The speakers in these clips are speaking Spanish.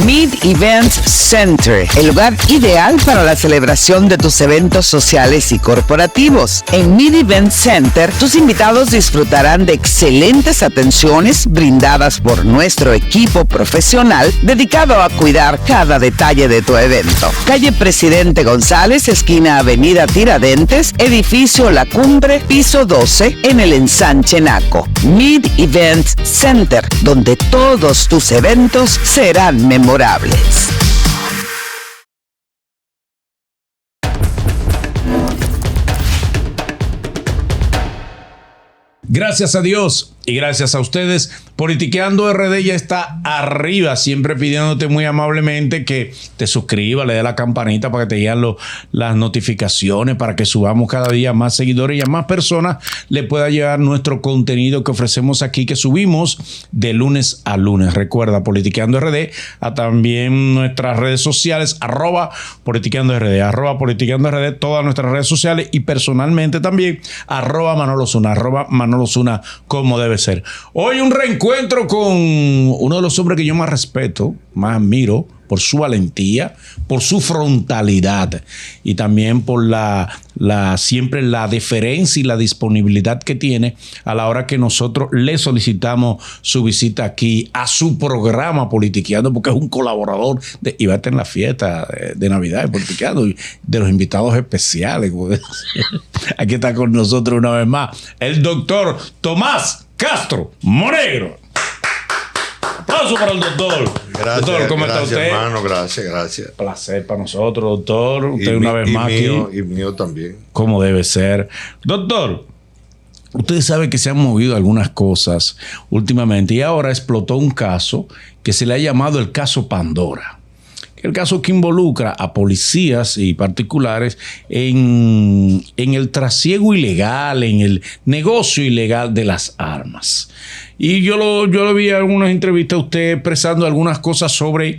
Mid Event Center, el lugar ideal para la celebración de tus eventos sociales y corporativos. En Mid Event Center, tus invitados disfrutarán de excelentes atenciones brindadas por nuestro equipo profesional dedicado a cuidar cada detalle de tu evento. Calle Presidente González, esquina Avenida Tiradentes, edificio La Cumbre, piso 12, en el Ensanche Naco. Mid Event Center, donde todos tus eventos serán memorables. Gracias a Dios y gracias a ustedes, Politiqueando RD ya está arriba, siempre pidiéndote muy amablemente que te suscribas, le des la campanita para que te lleguen las notificaciones, para que subamos cada día más seguidores y a más personas le pueda llegar nuestro contenido que ofrecemos aquí, que subimos de lunes a lunes. Recuerda, Politiqueando RD, a también nuestras redes sociales, @Politiqueando RD, todas nuestras redes sociales, y personalmente también, @Manolo Zuna, como debe ser. Hoy un reencuentro con uno de los hombres que yo más respeto, más admiro, por su valentía, por su frontalidad y también por siempre la deferencia y la disponibilidad que tiene a la hora que nosotros le solicitamos su visita aquí a su programa Politiqueando, porque es un colaborador y va a estar en la fiesta de Navidad de Politiqueando y de los invitados especiales. Aquí está con nosotros una vez más el doctor Tomás Castro Monegro. Aplauso para el doctor. Gracias, doctor, ¿cómo está usted? Hermano, gracias. Placer para nosotros, doctor. Usted una vez más mío, aquí. Y mío también. Como debe ser. Doctor, ustedes saben que se han movido algunas cosas últimamente y ahora explotó un caso que se le ha llamado el caso Pandora. El caso que involucra a policías y particulares en el trasiego ilegal, en el negocio ilegal de las armas. Y yo lo vi en algunas entrevistas a usted expresando algunas cosas sobre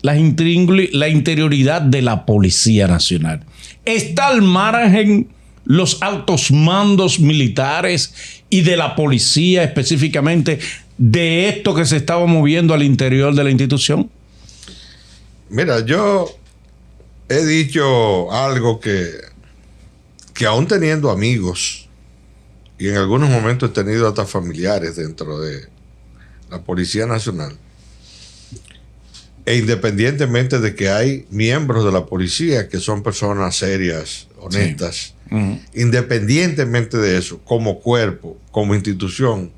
la interioridad de la Policía Nacional. ¿Está al margen los altos mandos militares y de la policía específicamente de esto que se estaba moviendo al interior de la institución? Mira, yo he dicho algo que aún teniendo amigos, y en algunos momentos he tenido hasta familiares dentro de la Policía Nacional, e independientemente de que hay miembros de la policía que son personas serias, honestas, sí. Independientemente de eso, como cuerpo, como institución,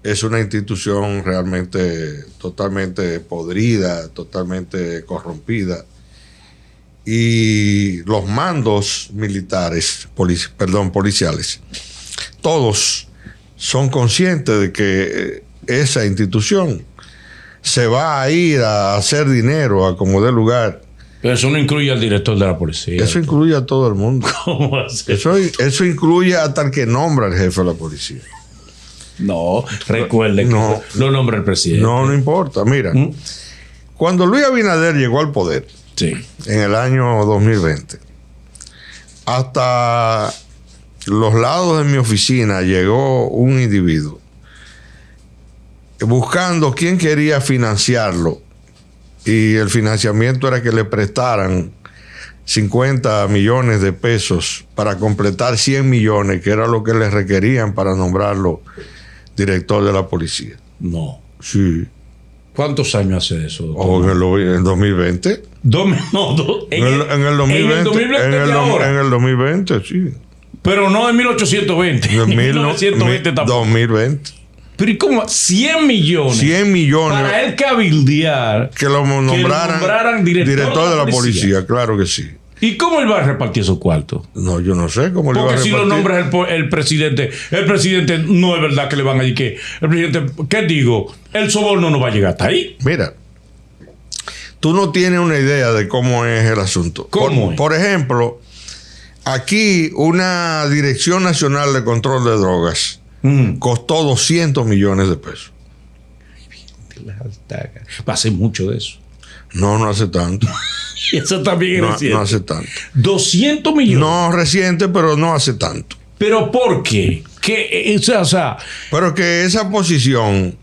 es una institución realmente totalmente podrida, totalmente corrompida. Y los mandos militares, policiales, todos son conscientes de que esa institución se va a ir a hacer dinero a como dé lugar. Pero eso no incluye al director de la policía. Eso incluye a todo el mundo. ¿Cómo va a ser? Eso incluye hasta el que nombra al jefe de la policía. No, recuerde que no lo nombra el presidente. No importa. Mira, cuando Luis Abinader llegó al poder, sí, en el año 2020, hasta los lados de mi oficina llegó un individuo buscando quién quería financiarlo, y el financiamiento era que le prestaran 50 millones de pesos para completar 100 millones, que era lo que le requerían para nombrarlo director de la policía. No. Sí. ¿Cuántos años hace eso, doctor? En el 2020. En el 2020, sí. Pero no en 1820. En 1920 tampoco. 2020. Pero ¿y cómo? 100 millones. 100 millones. Para él cabildear. Que lo nombraran director de la policía. Claro que sí. ¿Y cómo él va a repartir esos cuartos? No, yo no sé cómo le va a repartir. Porque si lo nombra el presidente no es verdad que le van a decir que el presidente, ¿qué digo? El soborno no va a llegar hasta ahí. Mira, tú no tienes una idea de cómo es el asunto. ¿Cómo es? Por ejemplo, aquí una Dirección Nacional de Control de Drogas costó 200 millones de pesos. Va a ser mucho de eso. No hace tanto. Y eso también es reciente. No hace tanto. 200 millones. No reciente, pero no hace tanto. ¿Pero por qué? Pero que esa posición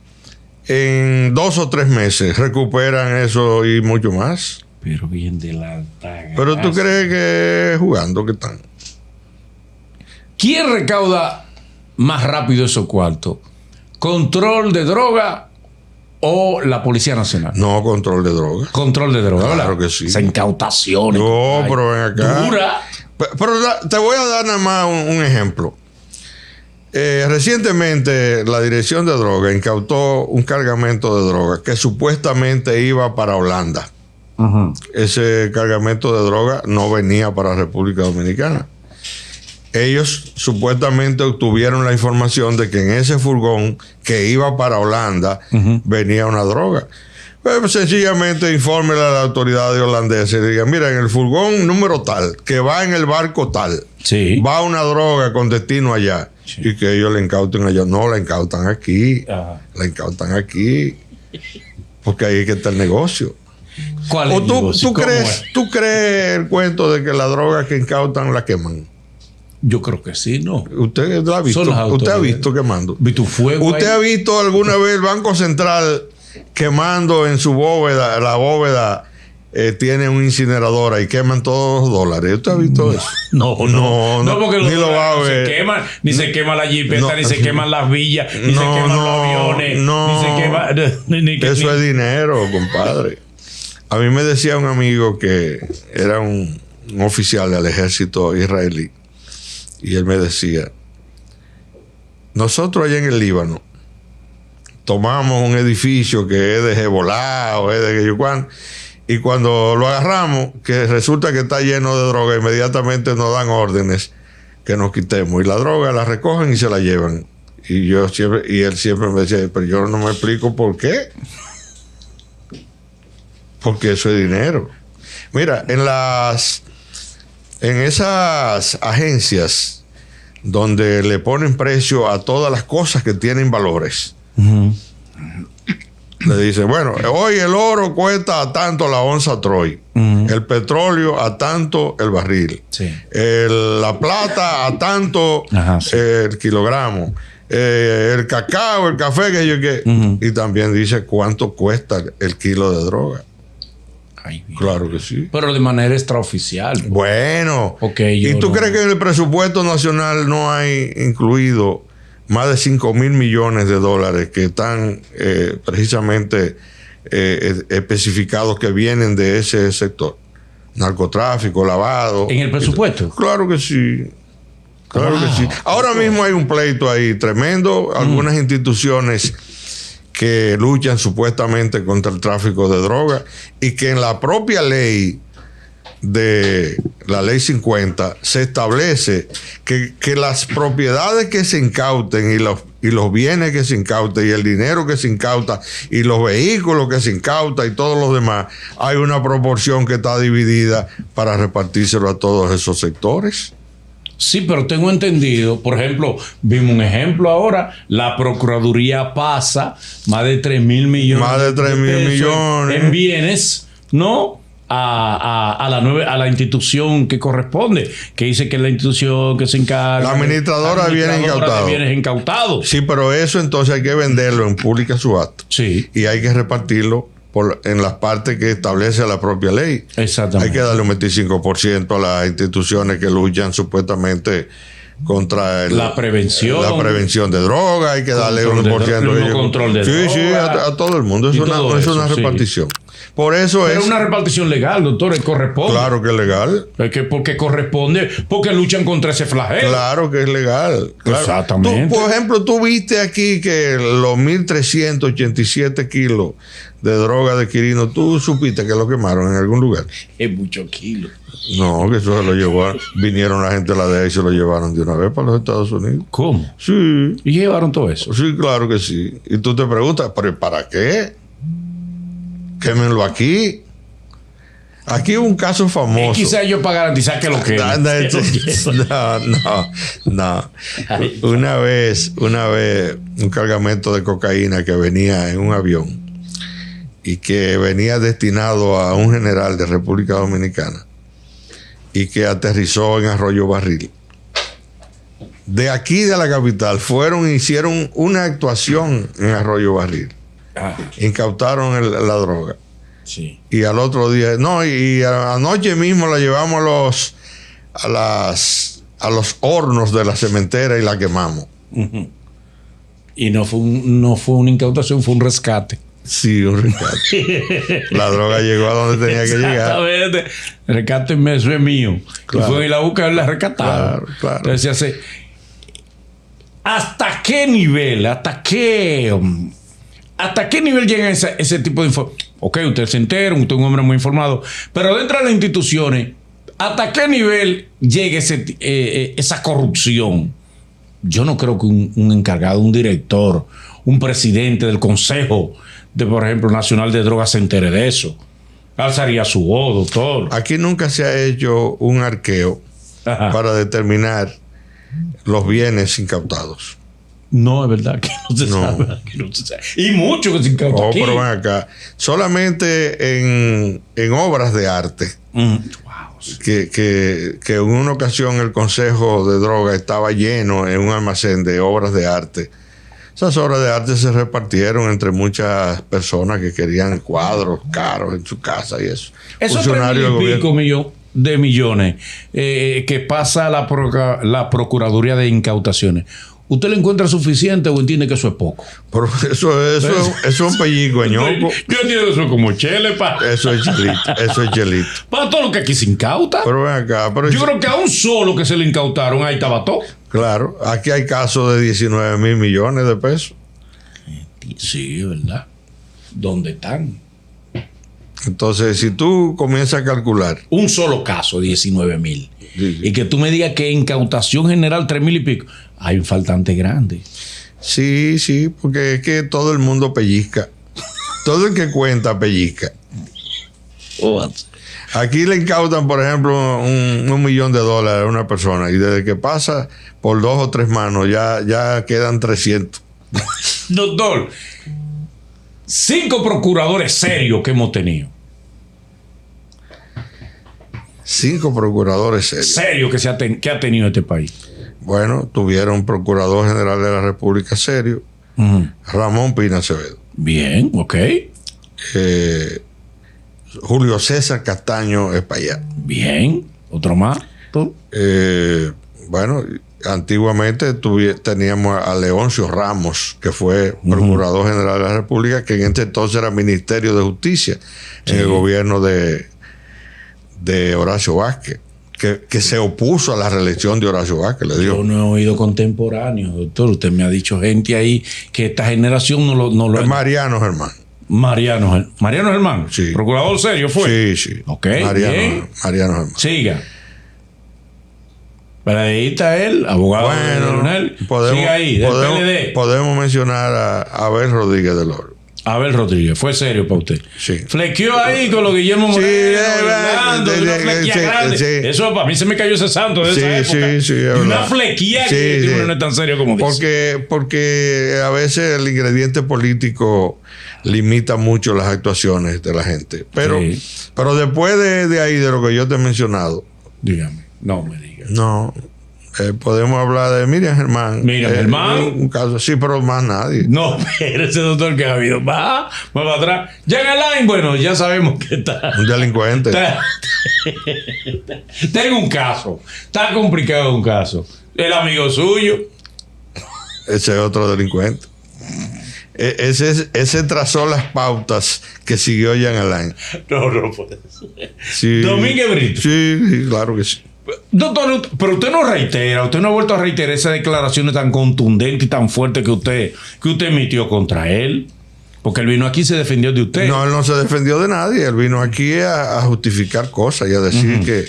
en 2 o 3 meses recuperan eso y mucho más. Pero bien de la taga. Pero tú crees que jugando que están. ¿Quién recauda más rápido esos cuartos? ¿Control de droga o la Policía Nacional? No, control de droga. Control de droga, Claro ¿verdad? que sí. Esa incautaciones. No, compadre. pero ven acá. Dura. Pero te voy a dar nada más un ejemplo. Recientemente la Dirección de Droga incautó un cargamento de droga que supuestamente iba para Holanda. Ujú. Ese cargamento de droga no venía para República Dominicana. Ellos supuestamente obtuvieron la información de que en ese furgón que iba para Holanda venía una droga. Pues sencillamente infórmele a la autoridad holandesa y digan, mira, en el furgón número tal, que va en el barco tal, Sí. va una droga con destino allá. Sí. Y que ellos la incauten allá. No, la incautan aquí. Ajá. La incautan aquí. Porque ahí es que está el negocio. ¿Cuál es ¿O el tú, negocio? tú ¿Cómo crees, es? tú crees el cuento de que la droga que incautan la queman? Yo creo que sí, ¿no? ¿Usted la ha visto? Son las ¿Usted ha autoridades. visto quemando? Vi tu fuego ¿Usted ahí. ha visto alguna vez el Banco Central quemando en su bóveda? La bóveda tiene un incinerador y queman todos los dólares. ¿Usted ha visto eso? No, No, porque los ni lo va a dólares no ver. se queman, ni se quema la jipeta, No. ni se queman las villas, ni se No, queman los no, aviones, no. ni se quema. Eso es dinero, compadre. A mí me decía un amigo que era un oficial del ejército israelí. Y él me decía, nosotros allá en el Líbano tomamos un edificio que es de Hezbollah o es de que yo cuán, y cuando lo agarramos, que resulta que está lleno de droga, inmediatamente nos dan órdenes que nos quitemos. Y la droga la recogen y se la llevan. Y él siempre me decía, pero yo no me explico por qué. Porque eso es dinero. Mira, en esas agencias donde le ponen precio a todas las cosas que tienen valores, le dicen, bueno, hoy el oro cuesta a tanto la onza Troy, el petróleo a tanto el barril, Sí. la plata a tanto Ajá, sí. el kilogramo, el cacao, el café, que yo qué. Y también dice cuánto cuesta el kilo de droga. Ay, bien. Claro que sí. Pero de manera extraoficial. Bueno, Ok, ¿y yo tú no- crees que en el presupuesto nacional no hay incluido más de 5,000 millones de dólares que están precisamente especificados que vienen de ese sector? Narcotráfico, lavado. ¿En el presupuesto? Claro que sí. Claro Wow. que sí. Ahora mismo hay un pleito ahí tremendo. Algunas instituciones que luchan supuestamente contra el tráfico de droga y que en la propia ley de la ley 50 se establece que las propiedades que se incauten y los bienes que se incauten y el dinero que se incauta y los vehículos que se incauta y todos los demás, hay una proporción que está dividida para repartírselo a todos esos sectores. Sí, pero tengo entendido, por ejemplo, vimos un ejemplo ahora, la Procuraduría pasa más de 3,000 millones. Más de 3,000 pesos millones. En bienes, ¿no? A la institución que corresponde, que dice que es la institución que se encarga. La administradora de bienes incautados. de bienes incautados. Sí, pero eso entonces hay que venderlo en pública subasta Sí, y hay que repartirlo en las partes que establece la propia ley. Hay exactamente. que darle un 25% a las instituciones que luchan supuestamente contra La prevención. la prevención de droga. Hay que darle Control un de por ciento. dro- control de sí, sí, droga. a todo el mundo. Y Es todo es una eso, sí. repartición. Por eso Pero es. una repartición legal, doctor, corresponde. Claro que es legal. Porque corresponde, porque luchan contra ese flagelo. Claro que es legal. Claro. Exactamente. Por ejemplo, tú viste aquí que los 1,387 kilos de droga de Quirino, tú supiste que lo quemaron en algún lugar. Es mucho kilo. No, que eso se lo llevaron. Vinieron la gente de la DEA y se lo llevaron de una vez para los Estados Unidos. ¿Cómo? Sí, ¿Y llevaron todo eso? sí, claro que sí. Y tú te preguntas, ¿pero para qué? Quémenlo aquí. Aquí hubo un caso famoso. Quizás ellos para garantizar que lo que No. Una vez, un cargamento de cocaína que venía en un avión y que venía destinado a un general de República Dominicana y que aterrizó en Arroyo Barril. De aquí de la capital fueron e hicieron una actuación en Arroyo Barril incautaron la droga. Sí. Y al otro día, no, y anoche mismo la llevamos a los hornos de la cementera y la quemamos. Uh-huh. Y no fue una incautación, fue un rescate. Sí, un rescate. La droga llegó a donde tenía que llegar. Exactamente. El rescate eso es mío. Claro. Y fue en la búsqueda y la rescataron. Claro. Entonces, ¿hasta qué nivel? ¿Hasta qué nivel llega ese tipo de información? Ok, usted se entera, usted es un hombre muy informado, pero dentro de las instituciones, ¿hasta qué nivel llega esa corrupción? Yo no creo que un encargado, un director, un presidente del Consejo por ejemplo, Nacional de Drogas se entere de eso. Alzaría su voz, doctor. Aquí nunca se ha hecho un arqueo para determinar los bienes incautados. No, es verdad que no se sabe. Que no se sabe. Y mucho que se incauta aquí. Pero ven acá. Solamente en obras de arte. Wow. Que en una ocasión el Consejo de Drogas estaba lleno en un almacén de obras de arte. Esas obras de arte se repartieron entre muchas personas que querían cuadros caros en su casa y eso. Esos 3,000 de millones que pasa la Procuraduría de Incautaciones. ¿Usted le encuentra suficiente o entiende que eso es poco? Pero eso es un pellizco, ñoco. Yo entiendo que eso es como chele, pa. Eso es chelito. Para todo lo que aquí se incauta. Pero ven acá. Yo creo que a un solo que se le incautaron, ahí estaba todo. Claro, aquí hay casos de 19,000 millones de pesos. Sí, ¿verdad? ¿Dónde están? Entonces, si tú comienzas a calcular. Un solo caso, 19,000. Sí. Y que tú me digas que incautación general 3,000 y pico. Hay un faltante grande. Sí, porque es que todo el mundo pellizca. Todo el que cuenta pellizca. Aquí le incautan, por ejemplo, $1 millón a una persona y desde que pasa por 2 o 3 manos ya quedan 300. Doctor, 5 procuradores serios que hemos tenido. 5 procuradores serios. Serios que ha tenido este país. Bueno, tuvieron Procurador General de la República serio, Ramón Pina Acevedo. Bien, ok. Julio César Castaño Espaillat. Bien, otro más. Bueno, antiguamente teníamos a Leoncio Ramos, que fue Procurador General de la República, que en este entonces era Ministerio de Justicia en el gobierno de Horacio Vázquez. Que se opuso a la reelección de Horacio Vázquez. Yo no he oído contemporáneo, doctor. Usted me ha dicho gente ahí que esta generación no lo es Mariano Germán. Mariano Germán. Sí. Procurador serio fue. Sí. Ok. Mariano Germán. Siga. Pero ahí está él, abogado de Leonel. Siga ahí, del PLD. Podemos mencionar a Abel Rodríguez del Oro. Abel Rodríguez, fue serio para usted. Sí. Flequeó ahí con los Guillermo Moreno, Eso para mí se me cayó ese santo de esa época. Sí, y una flequía que uno no es tan serio como dice. Porque a veces el ingrediente político limita mucho las actuaciones de la gente. Pero después de ahí, de lo que yo te he mencionado. Dígame, no me diga. No. Podemos hablar de Miriam Germán. Miriam Germán. Un caso, sí, pero más nadie. No, pero ese doctor que ha habido. Va para atrás. Jan Alain, bueno, ya sabemos que está. Un delincuente. Tengo un caso. Está complicado un caso. El amigo suyo. Ese es otro delincuente. Ese trazó las pautas que siguió Jan Alain. No puede ser. Sí. Domínguez Brito. Sí, claro que sí. Doctor, pero usted no ha vuelto a reiterar esas declaraciones tan contundentes y tan fuertes que usted emitió contra él. Porque él vino aquí y se defendió de usted. No, él no se defendió de nadie. Él vino aquí a justificar cosas y a decir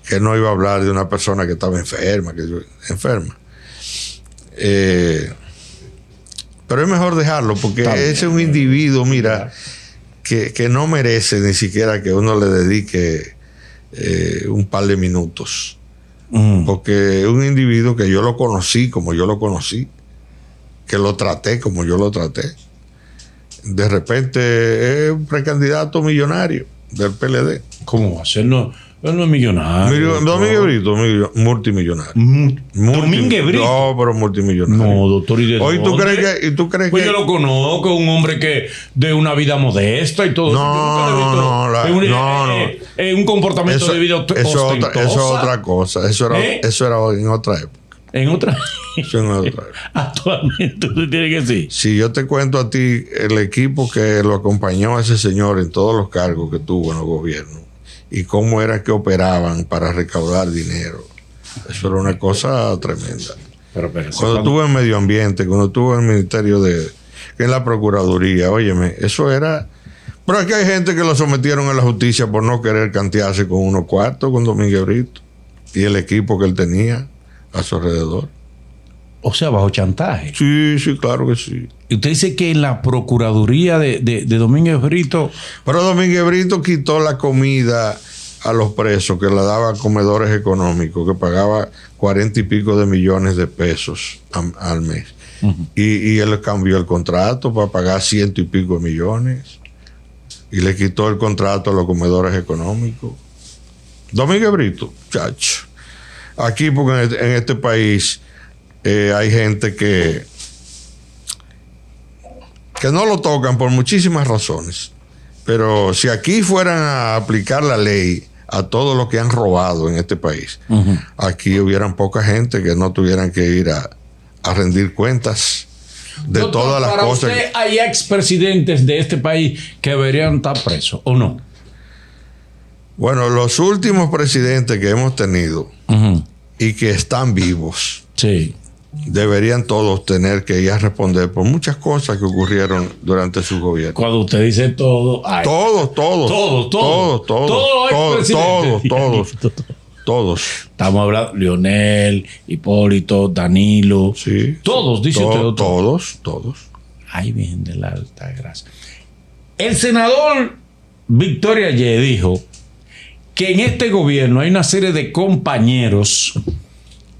que no iba a hablar de una persona que estaba enferma. Pero es mejor dejarlo porque ese es un individuo, mira, que no merece ni siquiera que uno le dedique un par de minutos. Porque es un individuo que yo lo conocí como yo lo conocí, que lo traté como yo lo traté. De repente es un precandidato millonario del PLD. ¿Cómo va a ser? Él no es millonario. Domínguez Brito, multimillonario. Domínguez Brito. No, pero multimillonario. No, doctor, ¿y de Oye, dónde? ¿tú crees Pues que...? yo lo conozco, un hombre que de una vida modesta y todo. Un comportamiento de vida ostentosa. Eso es otra cosa. Eso era en otra época. ¿En otra? Eso en otra época. Actualmente usted tiene que decir. Si yo te cuento a ti el equipo que lo acompañó a ese señor en todos los cargos que tuvo en los gobiernos y cómo era que operaban para recaudar dinero, eso era una cosa tremenda. Cuando estuve en Medio Ambiente, cuando estuve en el Ministerio en la Procuraduría, óyeme, eso era... Pero aquí hay gente que lo sometieron a la justicia por no querer cantearse con unos cuartos con Domínguez Brito y el equipo que él tenía a su alrededor. O sea, bajo chantaje. Sí, claro que sí. Y usted dice que en la Procuraduría de Domínguez Brito... Pero Domínguez Brito quitó la comida a los presos, que la daba a comedores económicos, que pagaba 40 y pico de millones de pesos al mes. Y él cambió el contrato para pagar 100 y pico de millones. Y le quitó el contrato a los comedores económicos. Domínguez Brito, chacho. Aquí, porque en este país hay gente que no lo tocan por muchísimas razones. Pero si aquí fueran a aplicar la ley a todo lo que han robado en este país, aquí hubieran poca gente que no tuvieran que ir a rendir cuentas de Doctor, todas las para cosas. usted hay expresidentes de este país que deberían estar presos, ¿o no? Bueno, los últimos presidentes que hemos tenido y que están vivos, sí, deberían todos tener que ir a responder por muchas cosas que ocurrieron durante su gobierno. Cuando usted dice todo, ay, todos. Estamos hablando Leonel, Hipólito, Danilo, Sí. todos, dice usted, doctor. Todos. Ay, bien de la alta gracia. El senador Victoria Ye dijo que en este gobierno hay una serie de compañeros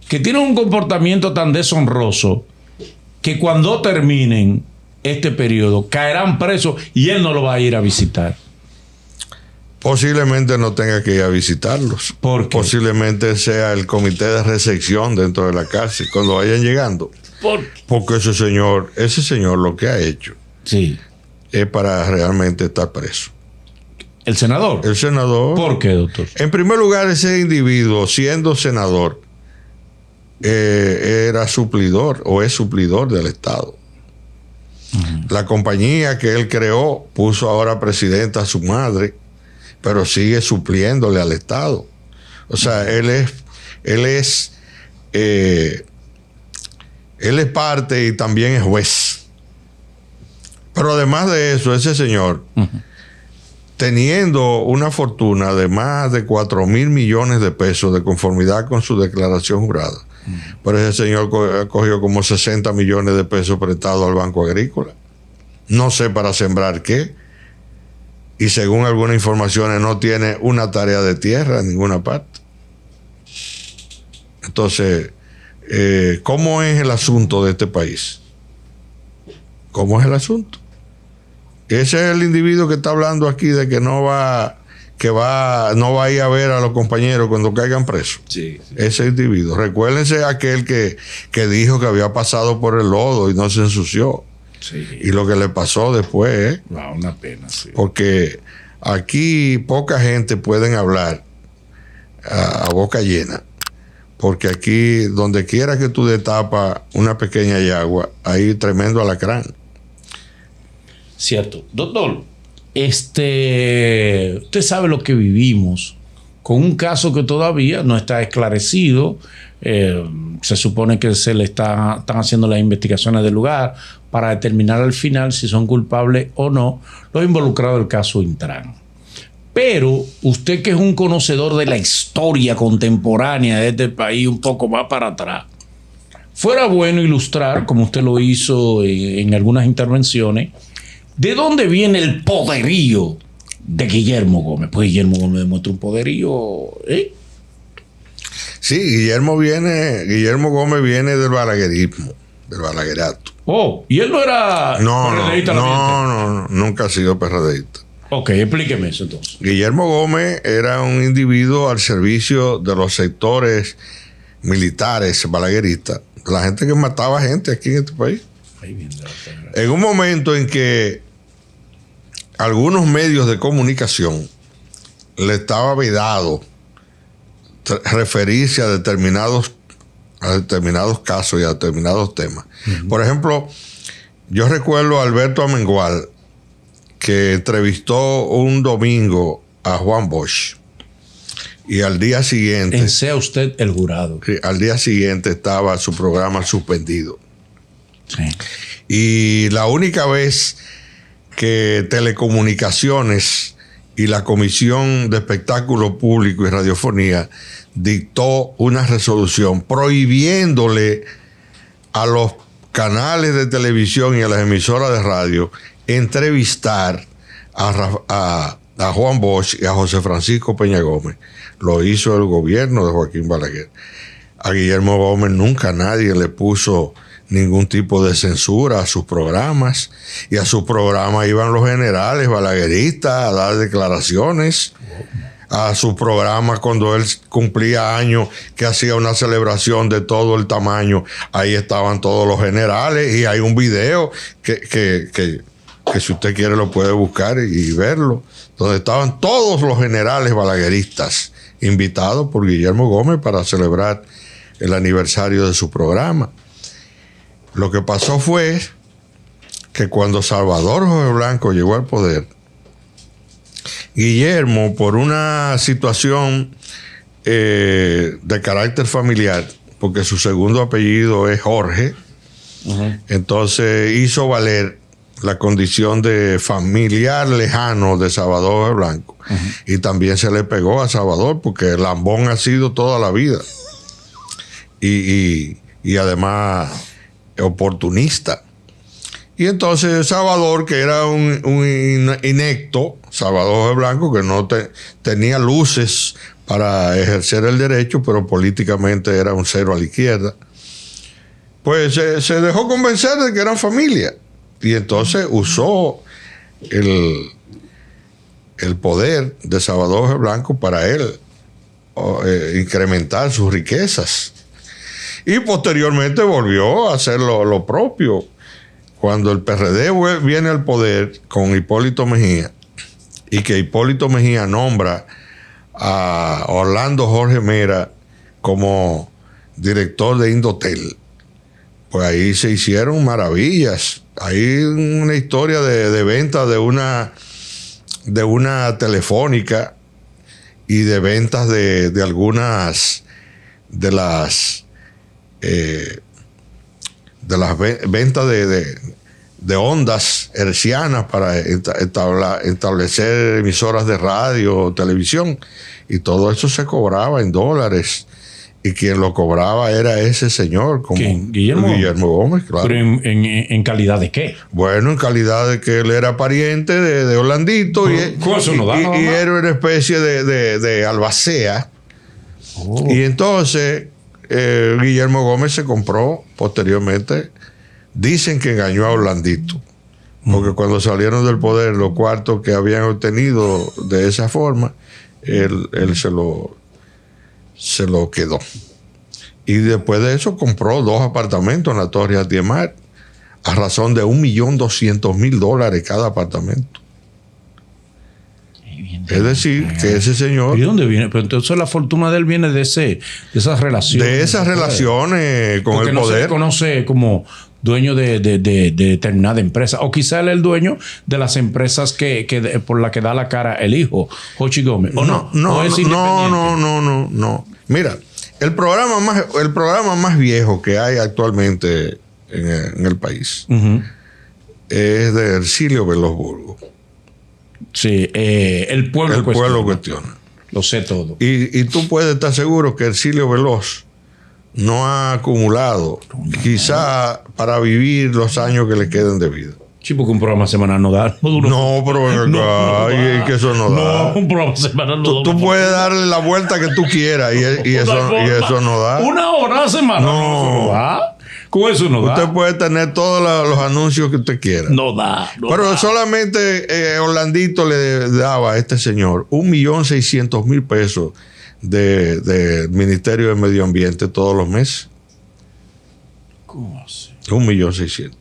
que tienen un comportamiento tan deshonroso que cuando terminen este periodo caerán presos y él no lo va a ir a visitar. Posiblemente no tenga que ir a visitarlos. ¿Por qué? Posiblemente sea el comité de recepción dentro de la cárcel cuando vayan llegando. Porque ese señor lo que ha hecho es para realmente estar preso. ¿El senador? El senador. ¿Por qué, doctor? En primer lugar, ese individuo, siendo senador, era suplidor o es suplidor del Estado. La compañía que él creó puso ahora presidenta a su madre, pero sigue supliéndole al Estado. O sea, él es parte y también es juez. Pero además de eso, ese señor, teniendo una fortuna de más de 4,000 millones de pesos de conformidad con su declaración jurada, pero ese señor cogió como 60 millones de pesos prestados al Banco Agrícola. No sé para sembrar qué. Y según algunas informaciones no tiene una tarea de tierra en ninguna parte. Entonces, ¿cómo es el asunto de este país? ¿Cómo es el asunto? Ese es el individuo que está hablando aquí de que no va a ir a ver a los compañeros cuando caigan presos. Sí. Ese individuo. Recuérdense aquel que dijo que había pasado por el lodo y no se ensució. Sí. Y lo que le pasó después, una pena, sí. Porque aquí poca gente pueden hablar a boca llena. Porque aquí, donde quiera que tú destapas una pequeña yagua, hay tremendo alacrán. Cierto. Doctor, usted sabe lo que vivimos con un caso que todavía no está esclarecido. Se supone que están haciendo las investigaciones del lugar para determinar al final si son culpables o no los involucrados del caso Intran. Pero usted, que es un conocedor de la historia contemporánea de este país un poco más para atrás, fuera bueno ilustrar, como usted lo hizo en algunas intervenciones, ¿de dónde viene el poderío de Guillermo Gómez? Pues Guillermo Gómez demuestra un poderío, Sí, Guillermo Gómez viene del balaguerismo, del balaguerato. Oh, y él no era PRDista. No, nunca ha sido PRDista. Ok, explíqueme eso entonces. Guillermo Gómez era un individuo al servicio de los sectores militares balagueristas, la gente que mataba gente aquí en este país. En un momento en que algunos medios de comunicación le estaba vedado referirse a determinados casos y a determinados temas. Por ejemplo, yo recuerdo a Alberto Amengual, que entrevistó un domingo a Juan Bosch, y al día siguiente... Sea usted el jurado. Al día siguiente estaba su programa suspendido. Sí. Y la única vez que Telecomunicaciones y la Comisión de Espectáculo Público y Radiofonía dictó una resolución prohibiéndole a los canales de televisión y a las emisoras de radio entrevistar a Juan Bosch y a José Francisco Peña Gómez. Lo hizo el gobierno de Joaquín Balaguer. A Guillermo Gómez nunca nadie le puso ningún tipo de censura a sus programas, y a sus programas iban los generales balagueristas a dar declaraciones. A su programa, cuando él cumplía años, que hacía una celebración de todo el tamaño, ahí estaban todos los generales, y hay un video que si usted quiere lo puede buscar y verlo, donde estaban todos los generales balagueristas invitados por Guillermo Gómez para celebrar el aniversario de su programa. Lo que pasó fue que cuando Salvador Jorge Blanco llegó al poder, Guillermo, por una situación de carácter familiar, porque su segundo apellido es Jorge, entonces hizo valer la condición de familiar lejano de Salvador Jorge Blanco. Y también se le pegó a Salvador, porque lambón ha sido toda la vida. Y además oportunista. Y entonces Salvador, que era un inecto, Salvador Jorge Blanco, que no tenía luces para ejercer el derecho, pero políticamente era un cero a la izquierda, pues se dejó convencer de que eran familia. Y entonces usó el poder de Salvador Jorge Blanco para él incrementar sus riquezas. Y posteriormente volvió a hacer lo propio. Cuando el PRD viene al poder con Hipólito Mejía, y que Hipólito Mejía nombra a Orlando Jorge Mera como director de Indotel, pues ahí se hicieron maravillas. Hay una historia de venta de una telefónica y de ventas de algunas de las ventas de ondas hercianas para establecer emisoras de radio o televisión, y todo eso se cobraba en dólares, y quien lo cobraba era ese señor, como Guillermo Gómez, claro. ¿Pero en calidad de qué? Bueno, en calidad de que él era pariente de Orlandito, y era una especie de albacea. Y entonces Guillermo Gómez se compró posteriormente, dicen que engañó a Orlandito, porque cuando salieron del poder, los cuartos que habían obtenido de esa forma, él se lo quedó. Y después de eso compró 2 apartamentos en la Torre Atiemar, a razón de $1.200.000 cada apartamento. Es decir, que ese señor... ¿Y dónde viene? Pero entonces la fortuna de él viene de esas relaciones. De esas relaciones con el poder. No se le conoce como dueño de determinada empresa. O quizá él es el dueño de las empresas por la que da la cara el hijo, Jochi Gómez. ¿O no? No. Mira, el programa más viejo que hay actualmente en el país es de Hercilio Veloz Burgos. Sí, el pueblo cuestiona. Lo sé todo. Y tú puedes estar seguro que Hercilio Veloz no ha acumulado, quizá para vivir los años que le queden de vida. Sí, porque un programa semanal no da. No, pero que eso no da. No, un programa semanal no da. Tú puedes darle la vuelta que tú quieras y eso no da. Una hora a la semana no da. Con eso no da. Usted puede tener todos los anuncios que usted quiera. No da. Pero solamente Orlandito le daba a este señor 1.600.000 pesos del Ministerio de Medio Ambiente todos los meses. ¿Cómo así? 1.600.000.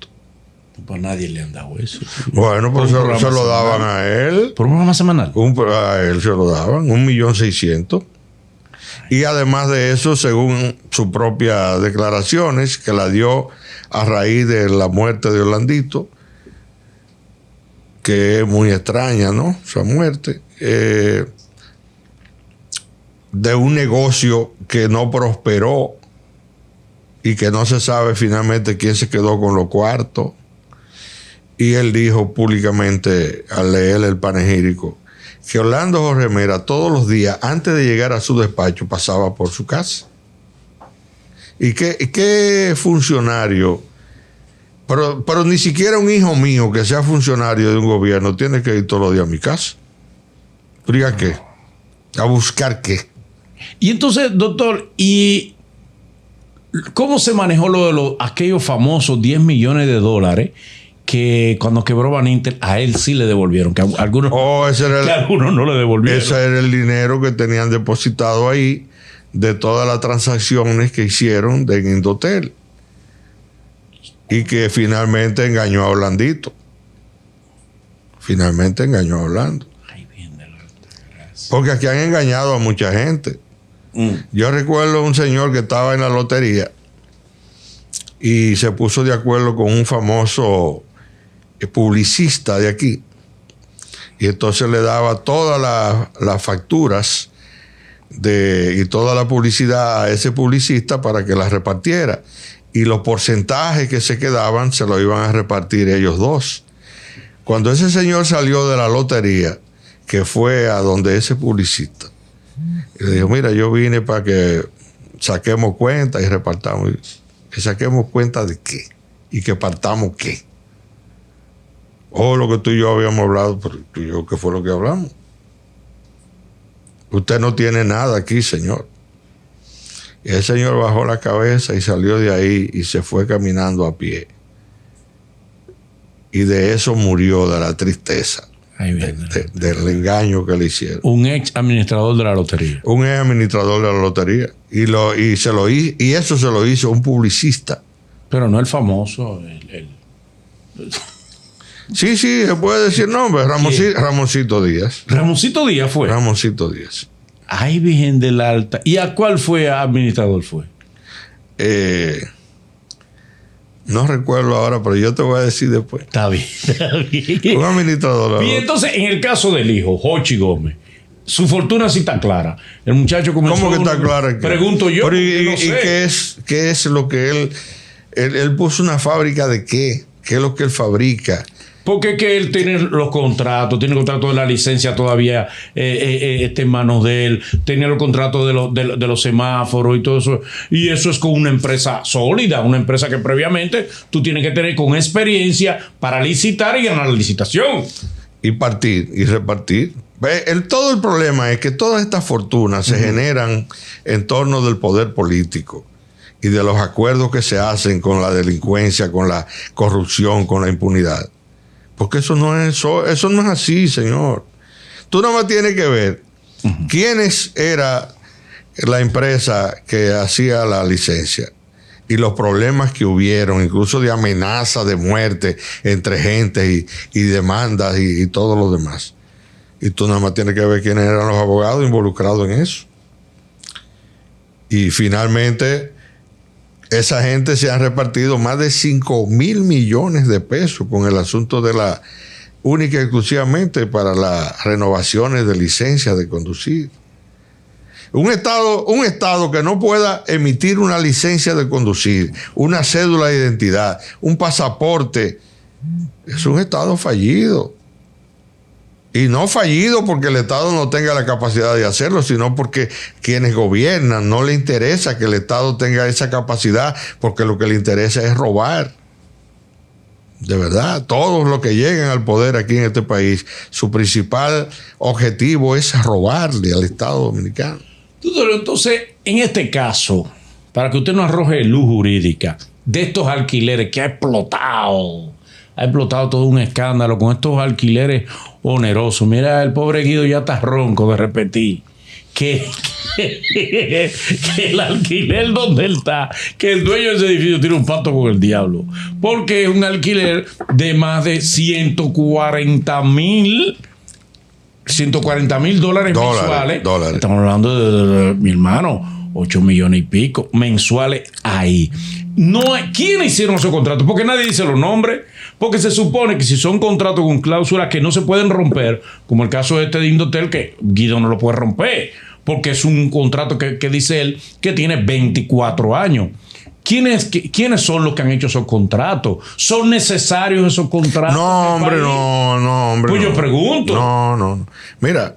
Pues nadie le han dado eso. Bueno, pues se lo daban a él. ¿Por un programa semanal? A él se lo daban, 1.600.000. Y además de eso, según sus propias declaraciones, que la dio a raíz de la muerte de Orlandito, que es muy extraña, ¿no? Esa muerte. De un negocio que no prosperó y que no se sabe finalmente quién se quedó con los cuartos. Y él dijo públicamente, al leer el panegírico, que Orlando Jorge Mera todos los días, antes de llegar a su despacho, pasaba por su casa. ¿Y qué funcionario? Pero ni siquiera un hijo mío que sea funcionario de un gobierno tiene que ir todos los días a mi casa. ¿Pero a qué? ¿A buscar qué? Y entonces, doctor, ¿y cómo se manejó lo de aquellos famosos 10 millones de dólares que cuando quebró Baninter a él sí le devolvieron? Que a algunos, algunos no le devolvieron. Ese era el dinero que tenían depositado ahí de todas las transacciones que hicieron de Indotel. Y que finalmente engañó a Orlandito. Finalmente engañó a Orlando. Ay, bien de la gracia. Porque aquí han engañado a mucha gente. Yo recuerdo un señor que estaba en la lotería y se puso de acuerdo con un famoso publicista de aquí. Y entonces le daba todas las facturas y toda la publicidad a ese publicista para que las repartiera. Y los porcentajes que se quedaban se los iban a repartir ellos dos. Cuando ese señor salió de la lotería, que fue a donde ese publicista, y le dijo, mira, yo vine para que saquemos cuenta y repartamos. ¿Que saquemos cuenta de qué? ¿Y que partamos qué? Lo que tú y yo habíamos hablado, pero tú y yo, ¿qué fue lo que hablamos? Usted no tiene nada aquí, señor. Y el señor bajó la cabeza y salió de ahí y se fue caminando a pie. Y de eso murió, de la tristeza. Del engaño que le hicieron. Un ex administrador de la lotería. Un ex administrador de la lotería. Y eso se lo hizo un publicista. Pero no el famoso. Sí, se puede decir nombre. Ramoncito Díaz. Ramoncito Díaz fue. Ramoncito Díaz. Ay, Virgen del Alta. ¿Y a cuál administrador fue? No recuerdo ahora, pero yo te voy a decir después. Está bien. Un administrador. Y entonces, en el caso del hijo, Jochi Gómez, su fortuna sí está clara. El muchacho comenzó... ¿Cómo que está clara? Pregunto yo. Pero no sé. qué es lo que él puso una fábrica de qué? ¿Qué es lo que él fabrica? Porque que él tiene los contratos, tiene el contrato de la licencia todavía en manos de él, tenía los contratos de los semáforos y todo eso. Y eso es con una empresa sólida, una empresa que previamente tú tienes que tener con experiencia para licitar y ganar la licitación. Y partir y repartir. Todo el problema es que todas estas fortunas se generan en torno del poder político y de los acuerdos que se hacen con la delincuencia, con la corrupción, con la impunidad. Porque eso no es así, señor. Tú nada más tienes que ver quiénes era la empresa que hacía la licencia y los problemas que hubieron, incluso de amenaza de muerte entre gente y demandas y todo lo demás. Y tú nada más tienes que ver quiénes eran los abogados involucrados en eso. Y finalmente, esa gente se ha repartido más de 5.000 millones de pesos con el asunto de la única y exclusivamente para las renovaciones de licencias de conducir. Un estado que no pueda emitir una licencia de conducir, una cédula de identidad, un pasaporte, es un estado fallido. Y no fallido porque el Estado no tenga la capacidad de hacerlo, sino porque quienes gobiernan no le interesa que el Estado tenga esa capacidad, porque lo que le interesa es robar. De verdad, todos los que llegan al poder aquí en este país, su principal objetivo es robarle al Estado dominicano. Entonces, en este caso, para que usted nos arroje luz jurídica, de estos alquileres que ha explotado todo un escándalo con estos alquileres onerosos. Mira, el pobre Guido ya está ronco de repetir que el alquiler donde él está, que el dueño de ese edificio tiene un pacto con el diablo, porque es un alquiler de más de 140 mil dólares mensuales. Estamos hablando de mi hermano, 8 millones y pico mensuales ahí. No hay, ¿quiénes hicieron esos contratos? Porque nadie dice los nombres. Porque se supone que si son contratos con cláusulas que no se pueden romper, como el caso de Indotel, que Guido no lo puede romper, porque es un contrato que dice él que tiene 24 años. ¿Quiénes son los que han hecho esos contratos? ¿Son necesarios esos contratos? No, hombre, no, hombre. Pues yo pregunto. No. Mira,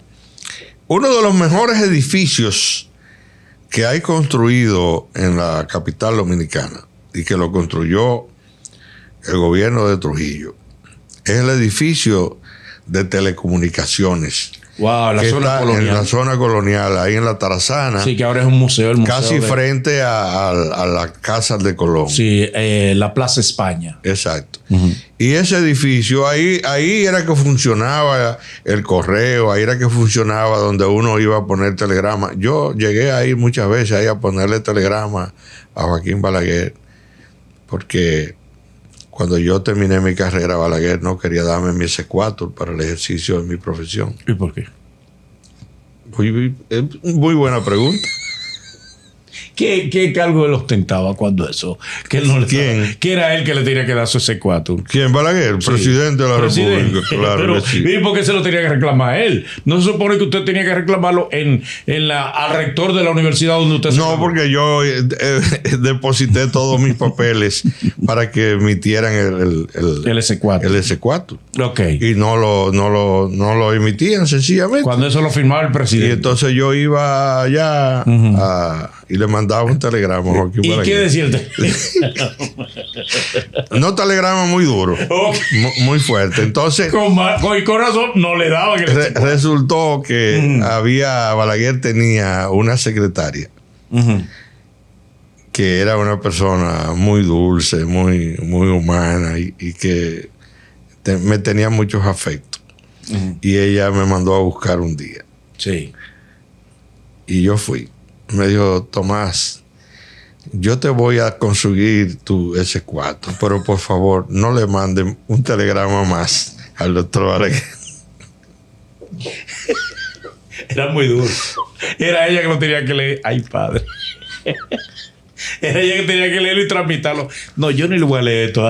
uno de los mejores edificios que hay construido en la capital dominicana y que lo construyó el gobierno de Trujillo es el edificio de telecomunicaciones. Wow, que está en la zona colonial, ahí en la Tarazana. Sí, que ahora es un museo. El museo casi frente a la Casa de Colón. Sí, la Plaza España. Exacto. Y ese edificio, ahí era que funcionaba el correo, ahí era que funcionaba donde uno iba a poner telegrama. Yo llegué ahí muchas veces ahí a ponerle telegrama a Joaquín Balaguer, porque cuando yo terminé mi carrera, Balaguer no quería darme mi S4 para el ejercicio de mi profesión. ¿Y por qué? Muy buena pregunta. ¿Qué cargo él ostentaba cuando eso? Que él no le ¿Quién? Estaba, que era él que le tenía que dar su C4. ¿Quién? Balaguer, sí. Presidente de la República. Claro. Pero, que sí. ¿y por qué se lo tenía que reclamar a él? ¿No se supone que usted tenía que reclamarlo al rector de la universidad donde usted se No, porque yo deposité todos mis papeles para que emitieran el S4. El S4. Ok. Y no lo emitían sencillamente. Cuando eso lo firmaba el presidente. Y entonces yo iba allá y le mandaba un telegrama a Joaquín Balaguer. ¿Y qué decía el telegrama? No telegrama muy duro, muy fuerte. Entonces, con corazón no le daba. Resultó que Balaguer tenía una secretaria que era una persona muy dulce, muy humana y que me tenía muchos afectos. Y ella me mandó a buscar un día. Sí. Y yo fui. Me dijo, Tomás, yo te voy a conseguir tu S4, pero por favor no le manden un telegrama más al doctor Balaguer. Era muy duro. Era ella que lo tenía que leer. Ay, padre. Era ella que tenía que leerlo y tramitarlo. No, yo ni lo voy a leer esto.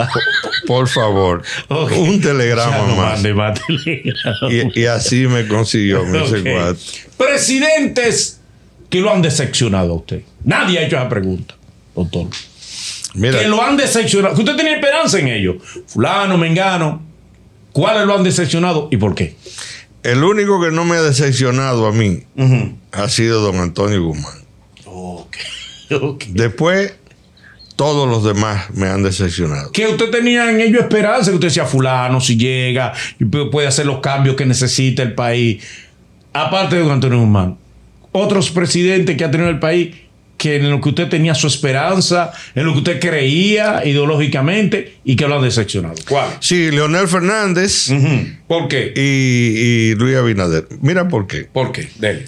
Por favor, okay. Un telegrama no más. Más telegrama. Y así me consiguió mi S4. Presidentes que lo han decepcionado a usted. Nadie ha hecho esa pregunta, doctor. Mira, que lo han decepcionado. Que usted tenía esperanza en ellos. Fulano, Mengano. ¿Cuáles lo han decepcionado y por qué? El único que no me ha decepcionado a mí ha sido don Antonio Guzmán. Okay. Después, todos los demás me han decepcionado. Que usted tenía en ellos esperanza, que usted decía, fulano, si llega, puede hacer los cambios que necesita el país. Aparte de don Antonio Guzmán, otros presidentes que ha tenido el país, que en lo que usted tenía su esperanza, en lo que usted creía ideológicamente y que lo han decepcionado. ¿Cuál? Sí, Leonel Fernández. ¿Por qué? Y Luis Abinader. Mira por qué. ¿Por qué? Dele.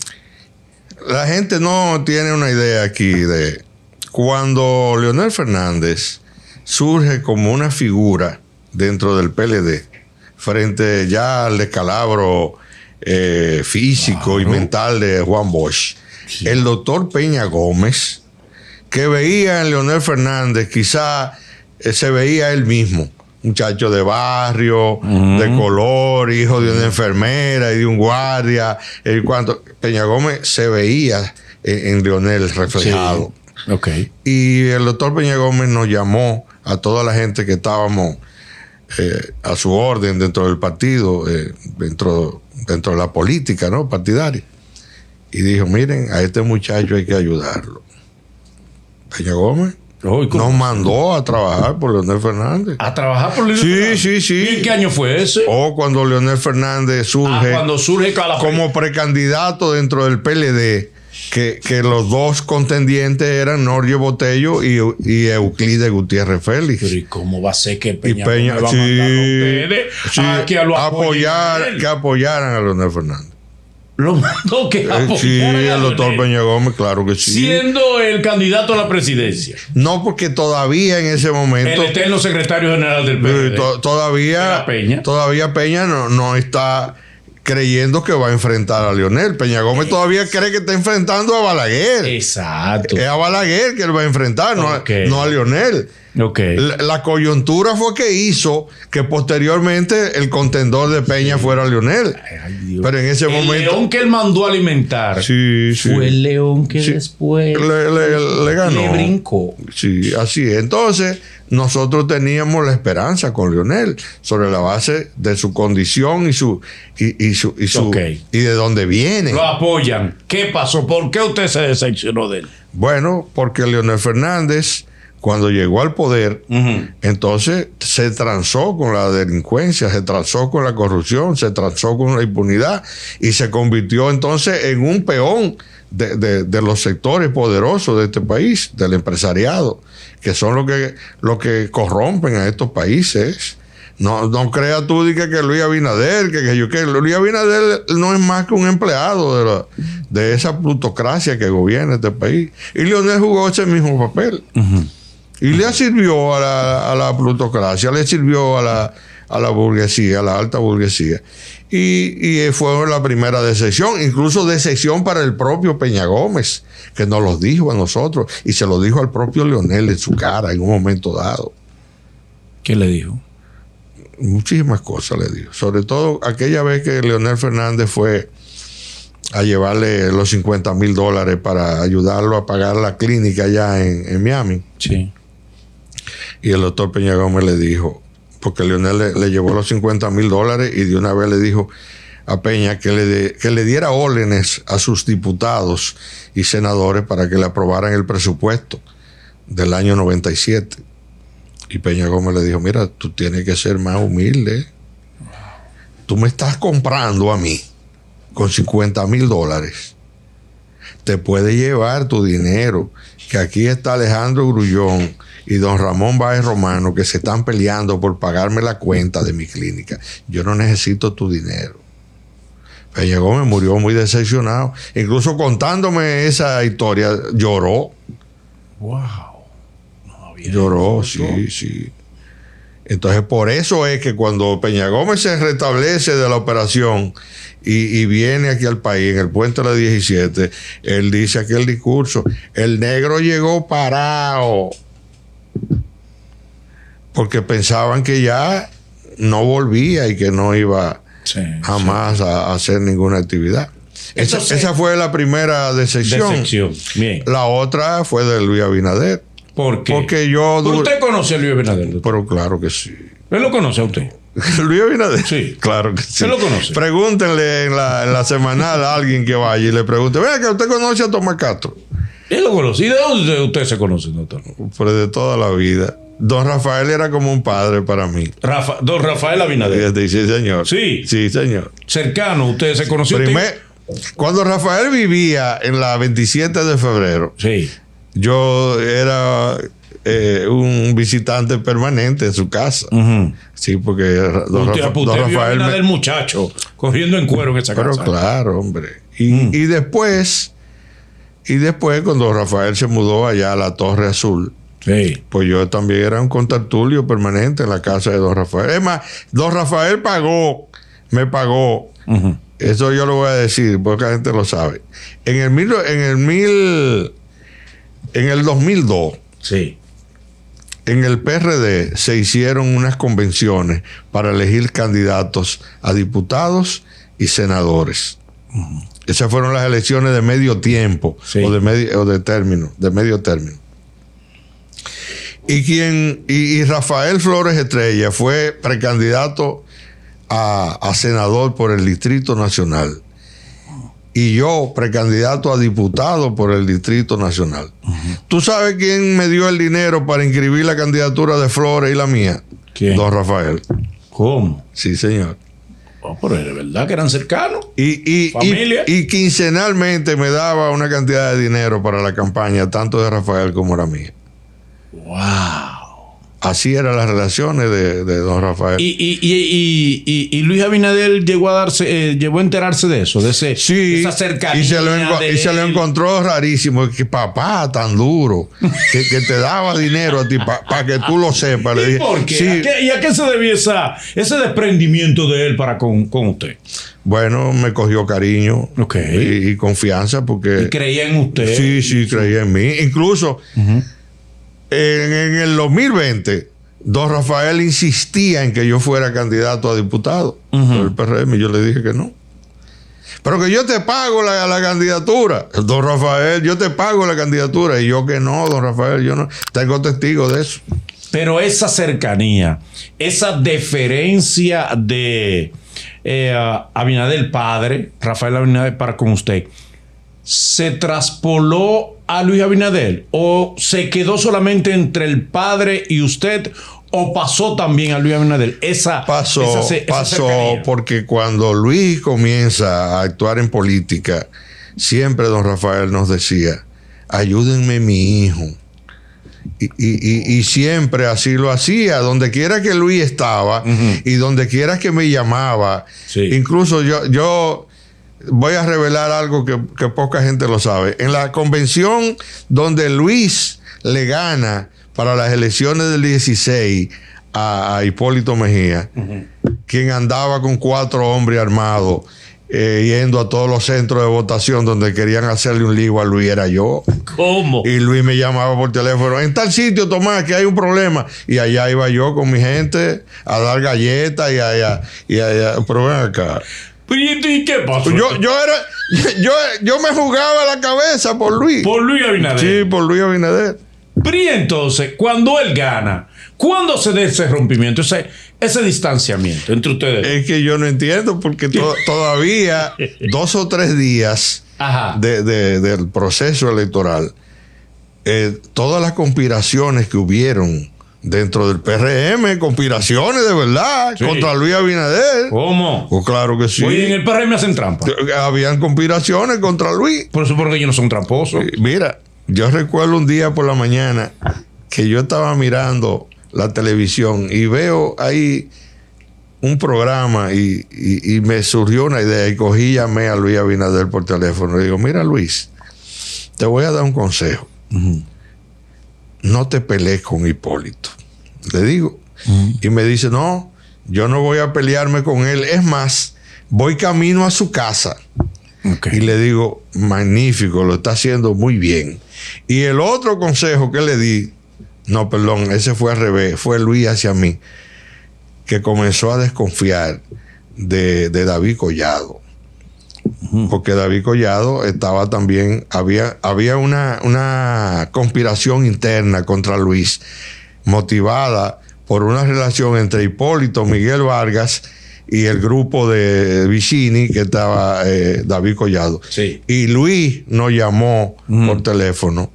La gente no tiene una idea aquí de cuando Leonel Fernández surge como una figura dentro del PLD frente ya al descalabro físico y mental de Juan Bosch. Sí. El doctor Peña Gómez, que veía en Leonel Fernández, quizá se veía él mismo, muchacho de barrio, de color, hijo de una enfermera y de un guardia. Peña Gómez se veía en Leonel reflejado. Sí. Okay. Y el doctor Peña Gómez nos llamó a toda la gente que estábamos a su orden dentro del partido, dentro de la política, ¿no?, partidaria. Y dijo, miren, a este muchacho hay que ayudarlo. Peña Gómez nos mandó a trabajar por Leonel Fernández. ¿A trabajar por Leonel Fernández? Sí. ¿Y en qué año fue ese? Cuando Leonel Fernández surge, cuando surge como precandidato dentro del PLD que los dos contendientes eran Norio Botello y Euclides Gutiérrez Félix. Pero ¿y cómo va a ser que Peña, Peña Gómez va a mandar a ustedes a que lo apoyen? que apoyaran a Leonel Fernández? Lo mandó que apoyaran Sí, a el doctor Leonel, Peña Gómez, claro que sí. siendo el candidato a la presidencia, No, porque todavía en ese momento el eterno secretario general del PRD. todavía Peña no está creyendo que va a enfrentar a Leonel. Peña Gómez todavía cree que está enfrentando a Balaguer. Exacto. Es a Balaguer que él va a enfrentar, no a Leonel. Okay. La coyuntura fue que hizo que posteriormente el contendor de Peña fuera Leonel. Ay, Dios. Pero en ese el momento. león que él mandó a alimentar fue el león que después le ganó. le brincó. Sí, así es. Entonces, nosotros teníamos la esperanza con Leonel sobre la base de su condición Okay. y de dónde viene. Lo apoyan. ¿Qué pasó? ¿Por qué usted se decepcionó de él? Bueno, porque Leonel Fernández, cuando llegó al poder, entonces se transó con la delincuencia, se transó con la corrupción, se transó con la impunidad y se convirtió entonces en un peón de los sectores poderosos de este país, del empresariado, que son los que corrompen a estos países. No creas tú que Luis Abinader, que Luis Abinader no es más que un empleado de esa plutocracia que gobierna este país. Y Leonel jugó ese mismo papel. Y le sirvió a la plutocracia, le sirvió a la burguesía, a la alta burguesía. Y fue la primera decepción, incluso decepción para el propio Peña Gómez, que nos lo dijo a nosotros y se lo dijo al propio Leonel en su cara en un momento dado. ¿Qué le dijo? Muchísimas cosas le dijo. Sobre todo aquella vez que Leonel Fernández fue a llevarle los $50,000 para ayudarlo a pagar la clínica allá en Miami. Sí. Y el doctor Peña Gómez le dijo, porque Leonel le llevó los $50,000 y de una vez le dijo a Peña que le diera órdenes a sus diputados y senadores para que le aprobaran el presupuesto del año 97. Y Peña Gómez le dijo, mira, tú tienes que ser más humilde. Tú me estás comprando a mí con $50,000. Te puede llevar tu dinero, que aquí está Alejandro Grullón y don Ramón Báez Romano, que se están peleando por pagarme la cuenta de mi clínica. Yo no necesito tu dinero. Peña Gómez murió muy decepcionado. Incluso contándome esa historia, lloró. Wow. Lloró, sí. Entonces, por eso es que cuando Peña Gómez se restablece de la operación y viene aquí al país, en el puente de la 17, él dice aquel discurso, el negro llegó parado, porque pensaban que ya no volvía y que no iba jamás a hacer ninguna actividad. Esa fue la primera decepción. Bien. La otra fue de Luis Abinader. ¿Por qué? Porque ¿Usted conoce a Luis Abinader, doctor? Pero claro que sí. ¿Él lo conoce a usted? Luis Abinader. Sí. Claro que sí. ¿Usted lo conoce? Pregúntenle en la semanal a alguien que vaya y le pregunte, vea que usted conoce a Tomás Castro. ¿Él lo conoce? ¿Y de dónde usted se conoce, doctor? Pues de toda la vida. Don Rafael era como un padre para mí. Don Rafael Abinader. Sí, señor. Sí. Sí, señor. Cercano, ¿usted se conoció? Cuando Rafael vivía en la 27 de febrero, sí, yo era un visitante permanente en su casa. Sí, porque don Rafael del muchacho corriendo en cuero en esa casa. Pero claro, hombre. Y después cuando Rafael se mudó allá a la Torre Azul, sí, pues yo también era un contertulio permanente en la casa de don Rafael. Es más, don Rafael me pagó. Eso yo lo voy a decir porque la gente lo sabe. En el 2002, sí, en el PRD se hicieron unas convenciones para elegir candidatos a diputados y senadores. Esas fueron las elecciones de medio tiempo, sí, o de medio término. Y Rafael Flores Estrella fue precandidato a senador por el Distrito Nacional. Y yo, precandidato a diputado por el Distrito Nacional. ¿Tú sabes quién me dio el dinero para inscribir la candidatura de Flores y la mía? ¿Quién? Don Rafael. ¿Cómo? Sí, señor. Oh, pero de verdad que eran cercanos. Familia. Y quincenalmente me daba una cantidad de dinero para la campaña, tanto de Rafael como la mía. ¡Wow! Así eran las relaciones de don Rafael. Y Luis Abinader llegó a enterarse de eso, de esa cercanía. Y se lo encontró rarísimo. Que papá tan duro, que te daba dinero a ti para que tú lo sepas. ¿Y por qué? Sí. ¿Y a qué se debía ese desprendimiento de él para con usted? Bueno, me cogió cariño y confianza porque... ¿Y creía en usted? Sí, creía en mí. Incluso... En el 2020, don Rafael insistía en que yo fuera candidato a diputado por el PRM y yo le dije que no. Pero que yo te pago la candidatura. Don Rafael, yo te pago la candidatura. Y yo que no, don Rafael, yo no. Tengo testigos de eso. Pero esa cercanía, esa deferencia de Abinader padre, Rafael Abinader para con usted, ¿se traspoló a Luis Abinader o se quedó solamente entre el padre y usted o pasó también a Luis Abinader? Pasó porque cuando Luis comienza a actuar en política, siempre don Rafael nos decía, ayúdenme mi hijo. Y siempre así lo hacía, donde quiera que Luis estaba y donde quiera que me llamaba. Sí. Incluso yo voy a revelar algo que poca gente lo sabe. En la convención donde Luis le gana para las elecciones del 16 a Hipólito Mejía, quien andaba con 4 hombres armados yendo a todos los centros de votación donde querían hacerle un lío a Luis, era yo. ¿Cómo? Y Luis me llamaba por teléfono, en tal sitio, Tomás, que hay un problema. Y allá iba yo con mi gente a dar galletas y allá. Pero ven acá. ¿Y qué pasó? Yo me jugaba la cabeza por Luis. ¿Por Luis Abinader? Sí, por Luis Abinader. Pero y entonces, cuando él gana, ¿cuándo se da ese rompimiento, ese distanciamiento entre ustedes? Es que yo no entiendo, porque todavía 2 o 3 días del proceso electoral, todas las conspiraciones que hubieron dentro del PRM, conspiraciones de verdad contra Luis Abinader. ¿Cómo? Pues claro que sí. Oye, en el PRM hacen trampa. Habían conspiraciones contra Luis. Por eso porque ellos no son tramposos. Mira, yo recuerdo un día por la mañana que yo estaba mirando la televisión y veo ahí un programa y me surgió una idea y cogí y llamé a Luis Abinader por teléfono y digo, mira Luis, te voy a dar un consejo. No te pelees con Hipólito. Le digo. Y me dice, no, yo no voy a pelearme con él. Es más, voy camino a su casa. Y le digo, magnífico, lo está haciendo muy bien. Y el otro consejo que le di, no, perdón, ese fue al revés, fue Luis hacia mí, que comenzó a desconfiar de David Collado. Porque David Collado estaba también, había una conspiración interna contra Luis, motivada por una relación entre Hipólito, Miguel Vargas y el grupo de Vicini que estaba David Collado. Sí. Y Luis nos llamó por teléfono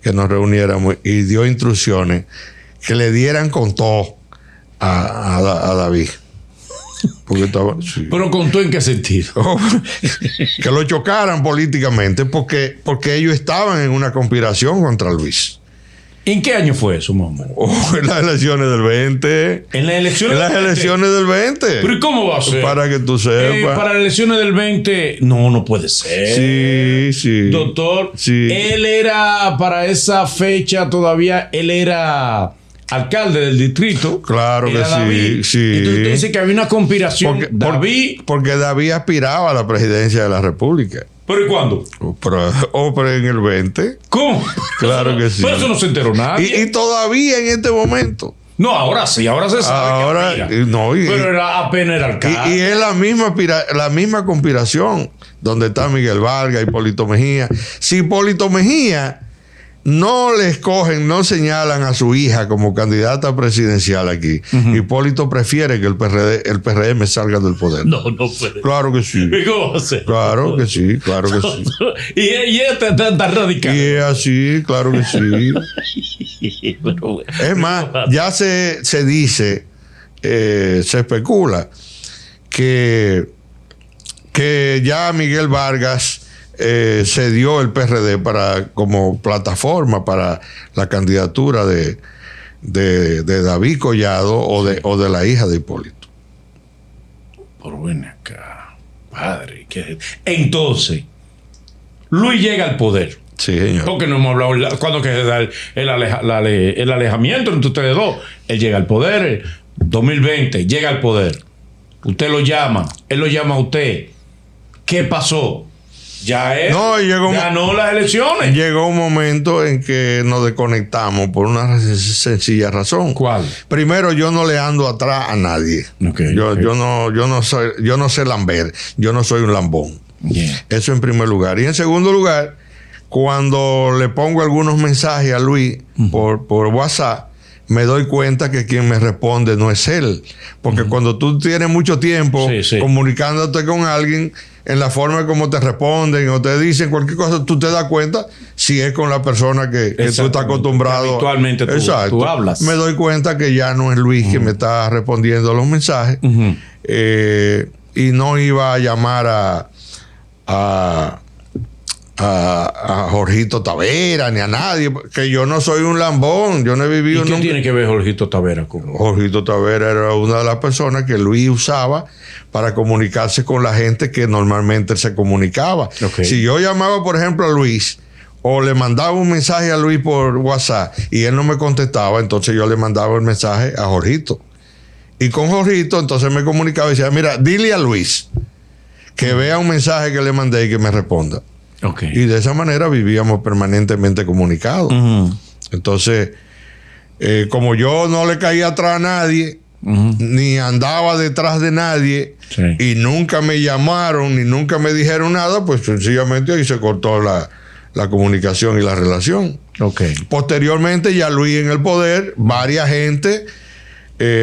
que nos reuniéramos y dio instrucciones que le dieran con todo a David. Porque estaba, sí. ¿Pero contó en qué sentido? Que lo chocaran políticamente porque ellos estaban en una conspiración contra Luis. ¿En qué año fue eso, mamá? En las elecciones del 20. ¿En las elecciones? En las elecciones del 20. ¿Pero y cómo va a ser? Para que tú sepas. Para las elecciones del 20, no puede ser. Sí. Doctor, sí. Él era, para esa fecha todavía, él era alcalde del distrito. Claro que David. sí. Entonces usted dice que había una conspiración. Porque David aspiraba a la presidencia de la República. ¿Pero y cuándo? Pero en el 20. ¿Cómo? Claro que sí. Pero eso no se enteró nadie. Y todavía en este momento. No, ahora sí, ahora se sabe. Ahora, pero apenas era alcalde. Y es la misma conspiración donde está Miguel Vargas, Hipólito Mejía. Si Hipólito Mejía no le escogen, no señalan a su hija como candidata presidencial aquí, Hipólito prefiere que el PRM salga del poder. No puede. Claro que sí. ¿Cómo va a ser? Claro que sí. Y este está radical. Y es así, claro que sí. Es más, ya se dice, se especula que ya Miguel Vargas cedió el PRD como plataforma para la candidatura de David Collado o de la hija de Hipólito. Por ven acá, padre. Entonces, Luis llega al poder. Sí, señor. Porque no hemos hablado cuando que se da el alejamiento entre ustedes dos. Él llega al poder, 2020, llega al poder. Usted lo llama, él lo llama a usted. ¿Qué pasó? Ya él ganó las elecciones. Llegó un momento en que nos desconectamos por una sencilla razón. ¿Cuál? Primero, yo no le ando atrás a nadie. Okay, yo no sé lamber. Yo no soy un lambón. Yeah. Eso en primer lugar. Y en segundo lugar, cuando le pongo algunos mensajes a Luis por WhatsApp, me doy cuenta que quien me responde no es él. Porque cuando tú tienes mucho tiempo comunicándote con alguien, en la forma como te responden o te dicen cualquier cosa, tú te das cuenta si es con la persona que tú estás acostumbrado. Habitualmente tú hablas. Me doy cuenta que ya no es Luis que me está respondiendo a los mensajes. Y no iba a llamar a Jorgito Tavera ni a nadie, que yo no soy un lambón, yo no he vivido. ¿Y qué tiene que ver Jorgito Tavera con? Jorgito Tavera era una de las personas que Luis usaba para comunicarse con la gente que normalmente se comunicaba. Okay. Si yo llamaba, por ejemplo, a Luis o le mandaba un mensaje a Luis por WhatsApp y él no me contestaba, entonces yo le mandaba el mensaje a Jorgito. Y con Jorgito entonces me comunicaba y decía, mira, dile a Luis que vea un mensaje que le mandé y que me responda. Okay. Y de esa manera vivíamos permanentemente comunicados. Entonces, como yo no le caía atrás a nadie, ni andaba detrás de nadie, y nunca me llamaron, ni nunca me dijeron nada, pues sencillamente ahí se cortó la comunicación y la relación. Okay. Posteriormente, ya Luis en el poder, varias gente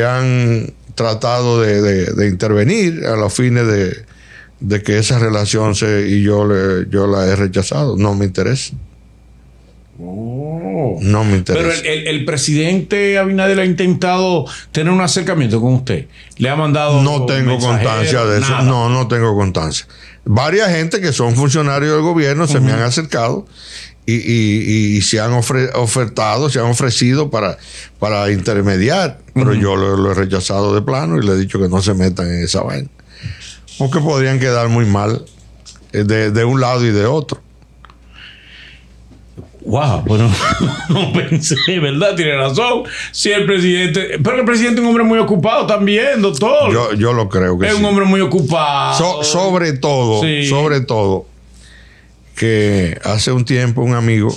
han tratado de intervenir a los fines de que esa relación yo la he rechazado. No me interesa. No me interesa. Pero el presidente Abinader ha intentado tener un acercamiento con usted. Le ha mandado. No tengo constancia de eso. Nada. No tengo constancia. Varias gente que son funcionarios del gobierno se me han acercado y se han ofertado, se han ofrecido para intermediar. Pero yo lo he rechazado de plano y le he dicho que no se metan en esa vaina. Porque podrían quedar muy mal de un lado y de otro. Wow, bueno, no pensé, ¿verdad? Tiene razón. Sí, el presidente. Pero el presidente es un hombre muy ocupado también, doctor. Yo lo creo que es sí. Un hombre muy ocupado. Sobre todo, que hace un tiempo un amigo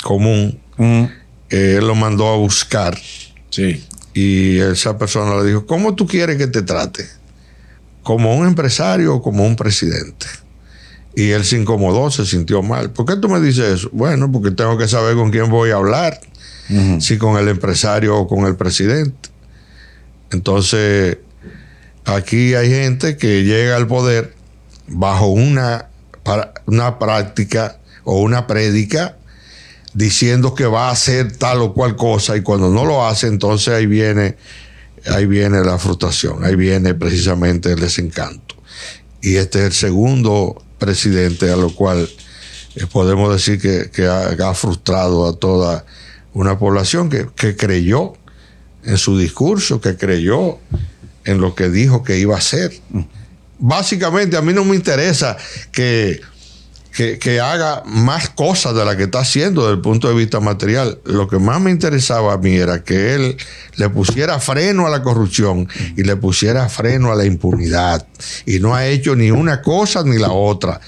común, él lo mandó a buscar. Sí. Y esa persona le dijo, ¿cómo tú quieres que te trate? ¿Como un empresario o como un presidente? Y él se incomodó, se sintió mal. ¿Por qué tú me dices eso? Bueno, porque tengo que saber con quién voy a hablar. Si con el empresario o con el presidente. Entonces, aquí hay gente que llega al poder bajo una práctica o una prédica diciendo que va a hacer tal o cual cosa, y cuando no lo hace, entonces ahí viene la frustración, ahí viene precisamente el desencanto. Y este es el segundo presidente a lo cual podemos decir que ha frustrado a toda una población que creyó en su discurso, que creyó en lo que dijo que iba a hacer. Básicamente, a mí no me interesa que haga más cosas de las que está haciendo desde el punto de vista material. Lo que más me interesaba a mí era que él le pusiera freno a la corrupción y le pusiera freno a la impunidad. Y no ha hecho ni una cosa ni la otra.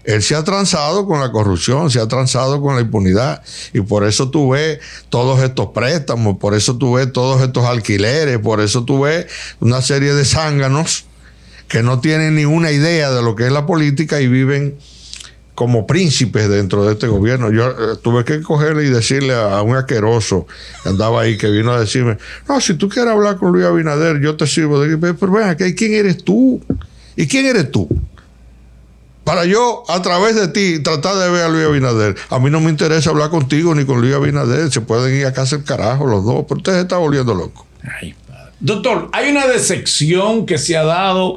Él se ha transado con la corrupción, se ha transado con la impunidad. Y por eso tú ves todos estos préstamos, por eso tú ves todos estos alquileres, por eso tú ves una serie de zánganos que no tienen ni una idea de lo que es la política y viven como príncipes dentro de este gobierno. Yo tuve que cogerle y decirle a un asqueroso que andaba ahí, que vino a decirme, no, si tú quieres hablar con Luis Abinader, yo te sirvo. Pero ven aquí, ¿quién eres tú? ¿Y quién eres tú? Para yo, a través de ti, tratar de ver a Luis Abinader. A mí no me interesa hablar contigo ni con Luis Abinader. Se pueden ir a casa el carajo los dos, pero usted se está volviendo loco. Ay, padre. Doctor, hay una decepción que se ha dado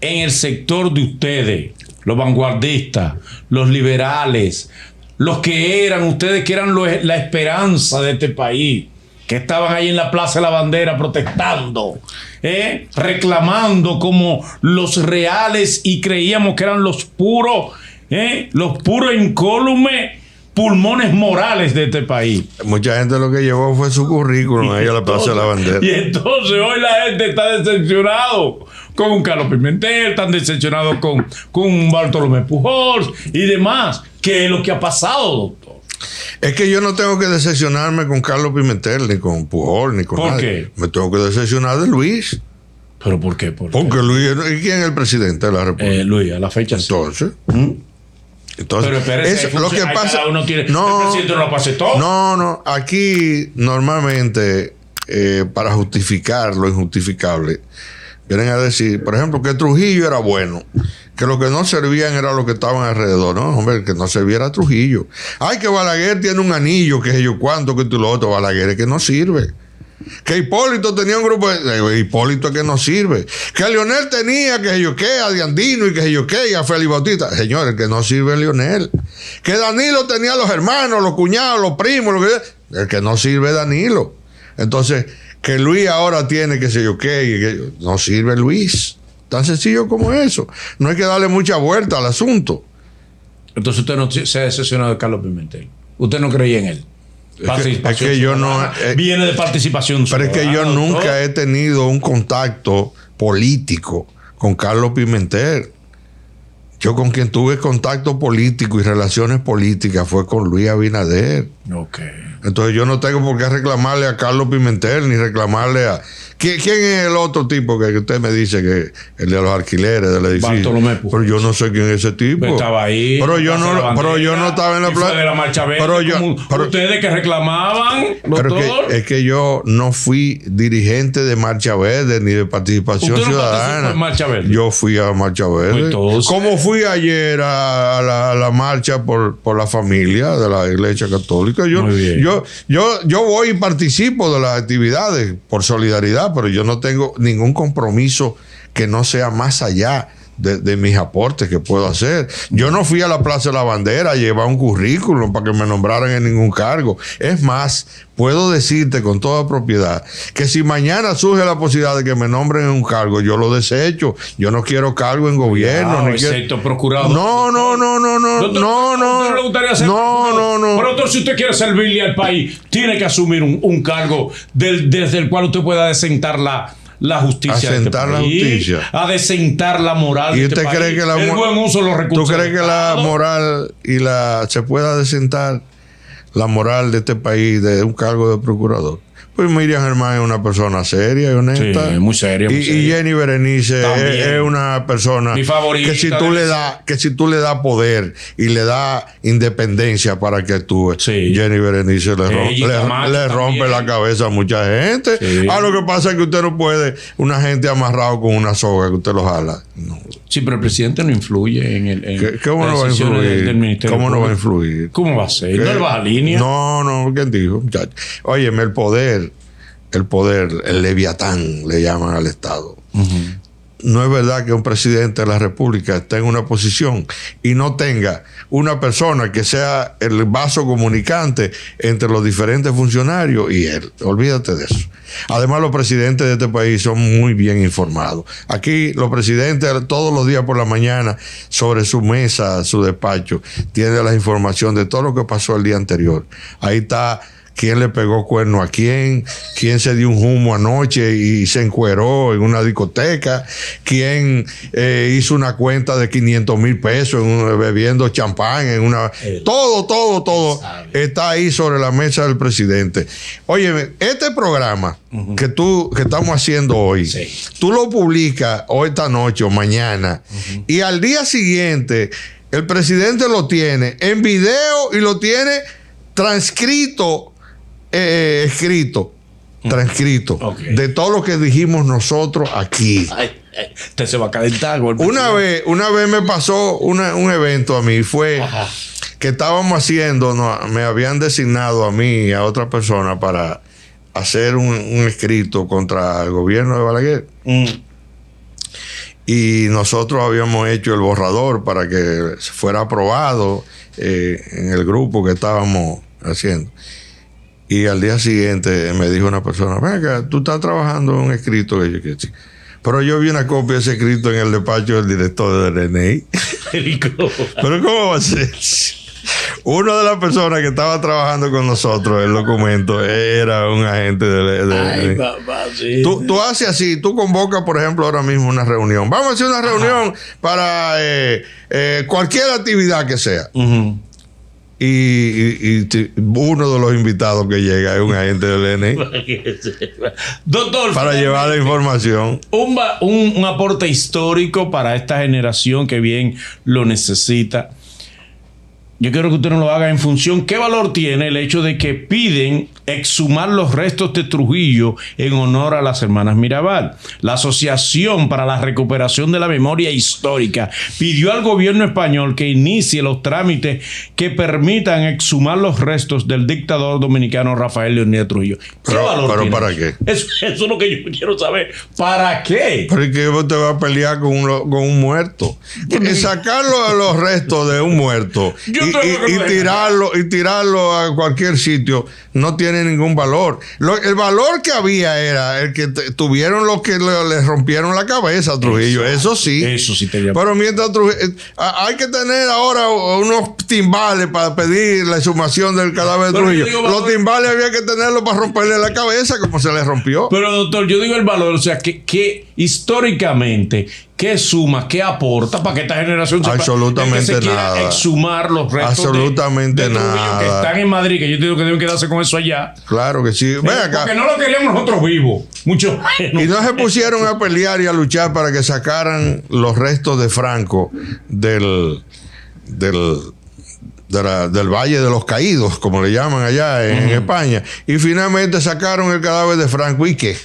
en el sector de ustedes, los vanguardistas, los liberales, los que eran, ustedes que eran la esperanza de este país, que estaban ahí en la Plaza de la Bandera protestando, reclamando como los reales y creíamos que eran los puros incólumes pulmones morales de este país. Mucha gente lo que llevó fue su currículum ahí a la Plaza de la Bandera. Y entonces hoy la gente está decepcionado con un Carlos Pimentel, están decepcionados con un Bartolomé Pujols y demás. ¿Qué es lo que ha pasado, doctor? Es que yo no tengo que decepcionarme con Carlos Pimentel, ni con Pujol, ni con nadie. ¿Por qué? Me tengo que decepcionar de Luis. ¿Pero por qué? Porque Luis, ¿y quién es el presidente de la República? Luis, a la fecha sí. Entonces, pero espérese, lo que pasa, uno tiene, el presidente no lo pase todo. No, aquí normalmente para justificar lo injustificable vienen a decir, por ejemplo, que Trujillo era bueno, que lo que no servían era lo que estaban alrededor. No, hombre, el que no servía era Trujillo. Ay, que Balaguer tiene un anillo, que sé yo cuánto, que tú lo otro. Balaguer es que no sirve. Que Hipólito tenía un grupo de... Hipólito es que no sirve. Que Leonel tenía, que sé yo qué, a Diandino y que sé yo qué, y a Félix Bautista. Señores, que no sirve Leonel. Que Danilo tenía los hermanos, los cuñados, los primos, el que no sirve es Danilo. Entonces, que Luis ahora tiene que sé yo qué, y que no sirve Luis. Tan sencillo como eso. No hay que darle mucha vuelta al asunto. Entonces usted no se ha decepcionado de Carlos Pimentel. Usted no creía en él. Es que yo no... viene de participación pero es que yo nunca he tenido un contacto político con Carlos Pimentel. Yo con quien tuve contacto político y relaciones políticas fue con Luis Abinader. Okay. Entonces yo no tengo por qué reclamarle a Carlos Pimentel ni reclamarle a... ¿Quién es el otro tipo que usted me dice que el de los alquileres del edificio? Bartolomé Pujols. Pero yo no sé quién es ese tipo. Pero estaba ahí. Pero yo no estaba en la plaza de la Marcha Verde. Ustedes que reclamaban. Pero es que yo no fui dirigente de Marcha Verde ni de Participación Ciudadana. En Marcha Verde? Yo fui a Marcha Verde. Entonces, como fui ayer a la marcha por la familia de la Iglesia Católica. Yo voy y participo de las actividades por solidaridad, pero yo no tengo ningún compromiso que no sea más allá de mis aportes que puedo hacer. Yo no fui a la Plaza de la Bandera a llevar un currículum para que me nombraran en ningún cargo. Es más, puedo decirte con toda propiedad que si mañana surge la posibilidad de que me nombren en un cargo, yo lo desecho. Yo no quiero cargo en gobierno. Excepto procurador. No. ¿Usted le gustaría ser procurador? Pero entonces, si usted quiere servirle al país, tiene que asumir un cargo desde el cual usted pueda desentar la justicia. Asentar la justicia. A desentar la moral. ¿Y usted cree que el buen uso de los recursos? ¿Tú crees que la moral se pueda desentar la moral de este país de un cargo de procurador? Pues Miriam Germán es una persona seria y honesta. Sí, muy seria. Y Jenny Berenice es una persona mi favorita, que si tú le das poder y le das independencia para que actúe, Jenny Berenice le rompe la cabeza a mucha gente. Sí. Lo que pasa es que usted no puede, una gente amarrado con una soga que usted lo jala. No. Sí, pero el presidente no influye en ¿Cómo no va a influir? Del Ministerio ¿Cómo no va a influir? ¿Cómo va a ser? ¿No le baja línea? No, ¿quién dijo, muchacho? Óyeme, el poder, el leviatán, le llaman al Estado. Uh-huh. No es verdad que un presidente de la República esté en una posición y no tenga una persona que sea el vaso comunicante entre los diferentes funcionarios y él. Olvídate de eso. Además, los presidentes de este país son muy bien informados. Aquí los presidentes todos los días por la mañana sobre su mesa, su despacho, tienen la información de todo lo que pasó el día anterior. Ahí está quién le pegó cuerno a quién se dio un humo anoche y se encueró en una discoteca, quién hizo una cuenta de 500,000 pesos bebiendo champán en una... Todo está ahí sobre la mesa del presidente. Óyeme, este programa que estamos haciendo hoy, tú lo publicas hoy, esta noche o mañana, y al día siguiente el presidente lo tiene en video y lo tiene transcrito, transcrito de todo lo que dijimos nosotros aquí. Usted se va a calentar. Una vez me pasó un evento a mí, fue que estábamos haciendo, me habían designado a mí y a otra persona para hacer un escrito contra el gobierno de Balaguer. Y nosotros habíamos hecho el borrador para que fuera aprobado en el grupo que estábamos haciendo. Y al día siguiente me dijo una persona: venga, tú estás trabajando en un escrito. Que sí. Pero yo vi una copia de ese escrito en el despacho del director del DNI. Pero ¿cómo va a ser? Una de las personas que estaba trabajando con nosotros el documento era un agente Ay, papá, sí. Tú haces así, tú convocas, por ejemplo, ahora mismo una reunión. Vamos a hacer una reunión para cualquier actividad que sea. Y uno de los invitados que llega es un agente del DNI. Doctor, para llevar la información. Un aporte histórico para esta generación que bien lo necesita. Yo quiero que usted nos lo haga en función. ¿Qué valor tiene el hecho de que piden exhumar los restos de Trujillo en honor a las hermanas Mirabal? La Asociación para la Recuperación de la Memoria Histórica pidió al gobierno español que inicie los trámites que permitan exhumar los restos del dictador dominicano Rafael Leónidas Trujillo. ¿Pero para qué? Eso es lo que yo quiero saber. ¿Para qué? Porque vos te vas a pelear con un muerto. Sacar los restos de un muerto y tirarlo a cualquier sitio no tiene ningún valor. El valor que había era el que tuvieron los que le rompieron la cabeza a Trujillo. Eso sí. Eso sí tenía. Pero mientras hay que tener ahora unos timbales para pedir la exhumación del cadáver de Trujillo. Los timbales había que tenerlos para romperle la cabeza como se le rompió. Pero doctor, yo digo el valor, o sea, que históricamente, ¿qué suma, qué aporta para que esta generación sepa absolutamente que se nada. Quiera exhumar los restos absolutamente de Trujillo, nada. que están en Madrid, que yo te digo que deben quedarse con eso allá? Claro que sí. Ven acá. Porque no lo queríamos nosotros vivos. Mucho menos. Y no se pusieron a pelear y a luchar para que sacaran los restos de Franco del Valle de los Caídos, como le llaman allá en España. Y finalmente sacaron el cadáver de Franco. ¿Y qué?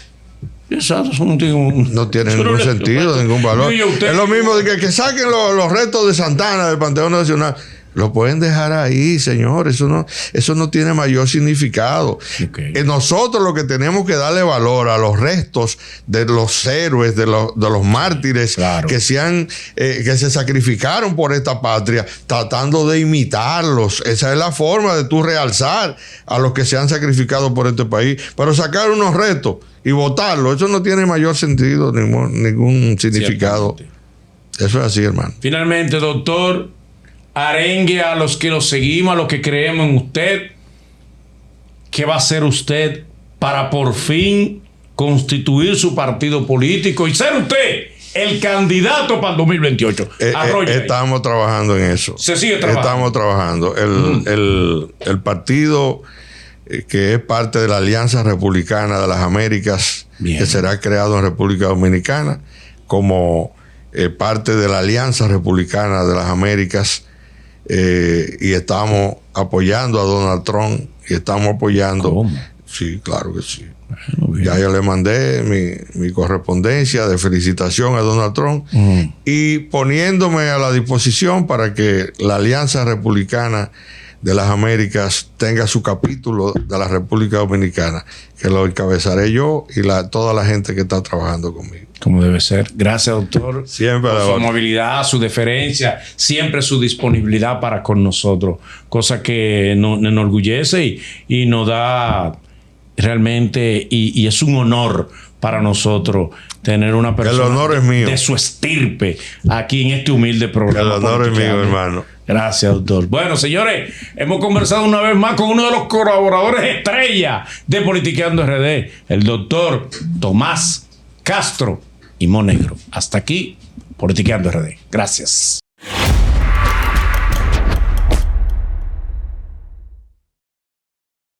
Exacto, no tiene ningún sentido, ningún valor. Es lo mismo de que saquen los restos de Santana del Panteón Nacional. Lo pueden dejar ahí, señor. Eso no tiene mayor significado. Okay. Nosotros lo que tenemos que darle valor a los restos de los héroes, de los mártires, claro, que se sacrificaron por esta patria, tratando de imitarlos. Esa es la forma de tú realzar a los que se han sacrificado por este país. Pero sacar unos restos y votarlos, eso no tiene mayor sentido, ningún significado. Eso es así, hermano. Finalmente, doctor, arengue a los que lo seguimos, a los que creemos en usted. ¿Qué va a hacer usted para por fin constituir su partido político y ser usted el candidato para el 2028? Estamos trabajando en eso. Se sigue trabajando. Estamos trabajando. El partido que es parte de la Alianza Republicana de las Américas, bien, que será creado en República Dominicana, como parte de la Alianza Republicana de las Américas, y estamos apoyando a Donald Trump y estamos apoyando. ¿Cómo? Sí, claro que sí. Bueno, ya yo le mandé mi correspondencia de felicitación a Donald Trump y poniéndome a la disposición para que la Alianza Republicana de las Américas tenga su capítulo de la República Dominicana, que lo encabezaré yo y toda la gente que está trabajando conmigo. Como debe ser. Gracias, doctor. Siempre por su amabilidad, su deferencia, siempre su disponibilidad para con nosotros, cosa que nos enorgullece y nos da realmente, y es un honor para nosotros tener una persona el honor es mío, de su estirpe aquí en este humilde programa. El honor es mío, hermano. Gracias, doctor. Bueno, señores, hemos conversado una vez más con uno de los colaboradores estrella de Politiqueando RD, el doctor Tomás Castro y Monegro. Hasta aquí, Politiqueando RD. Gracias.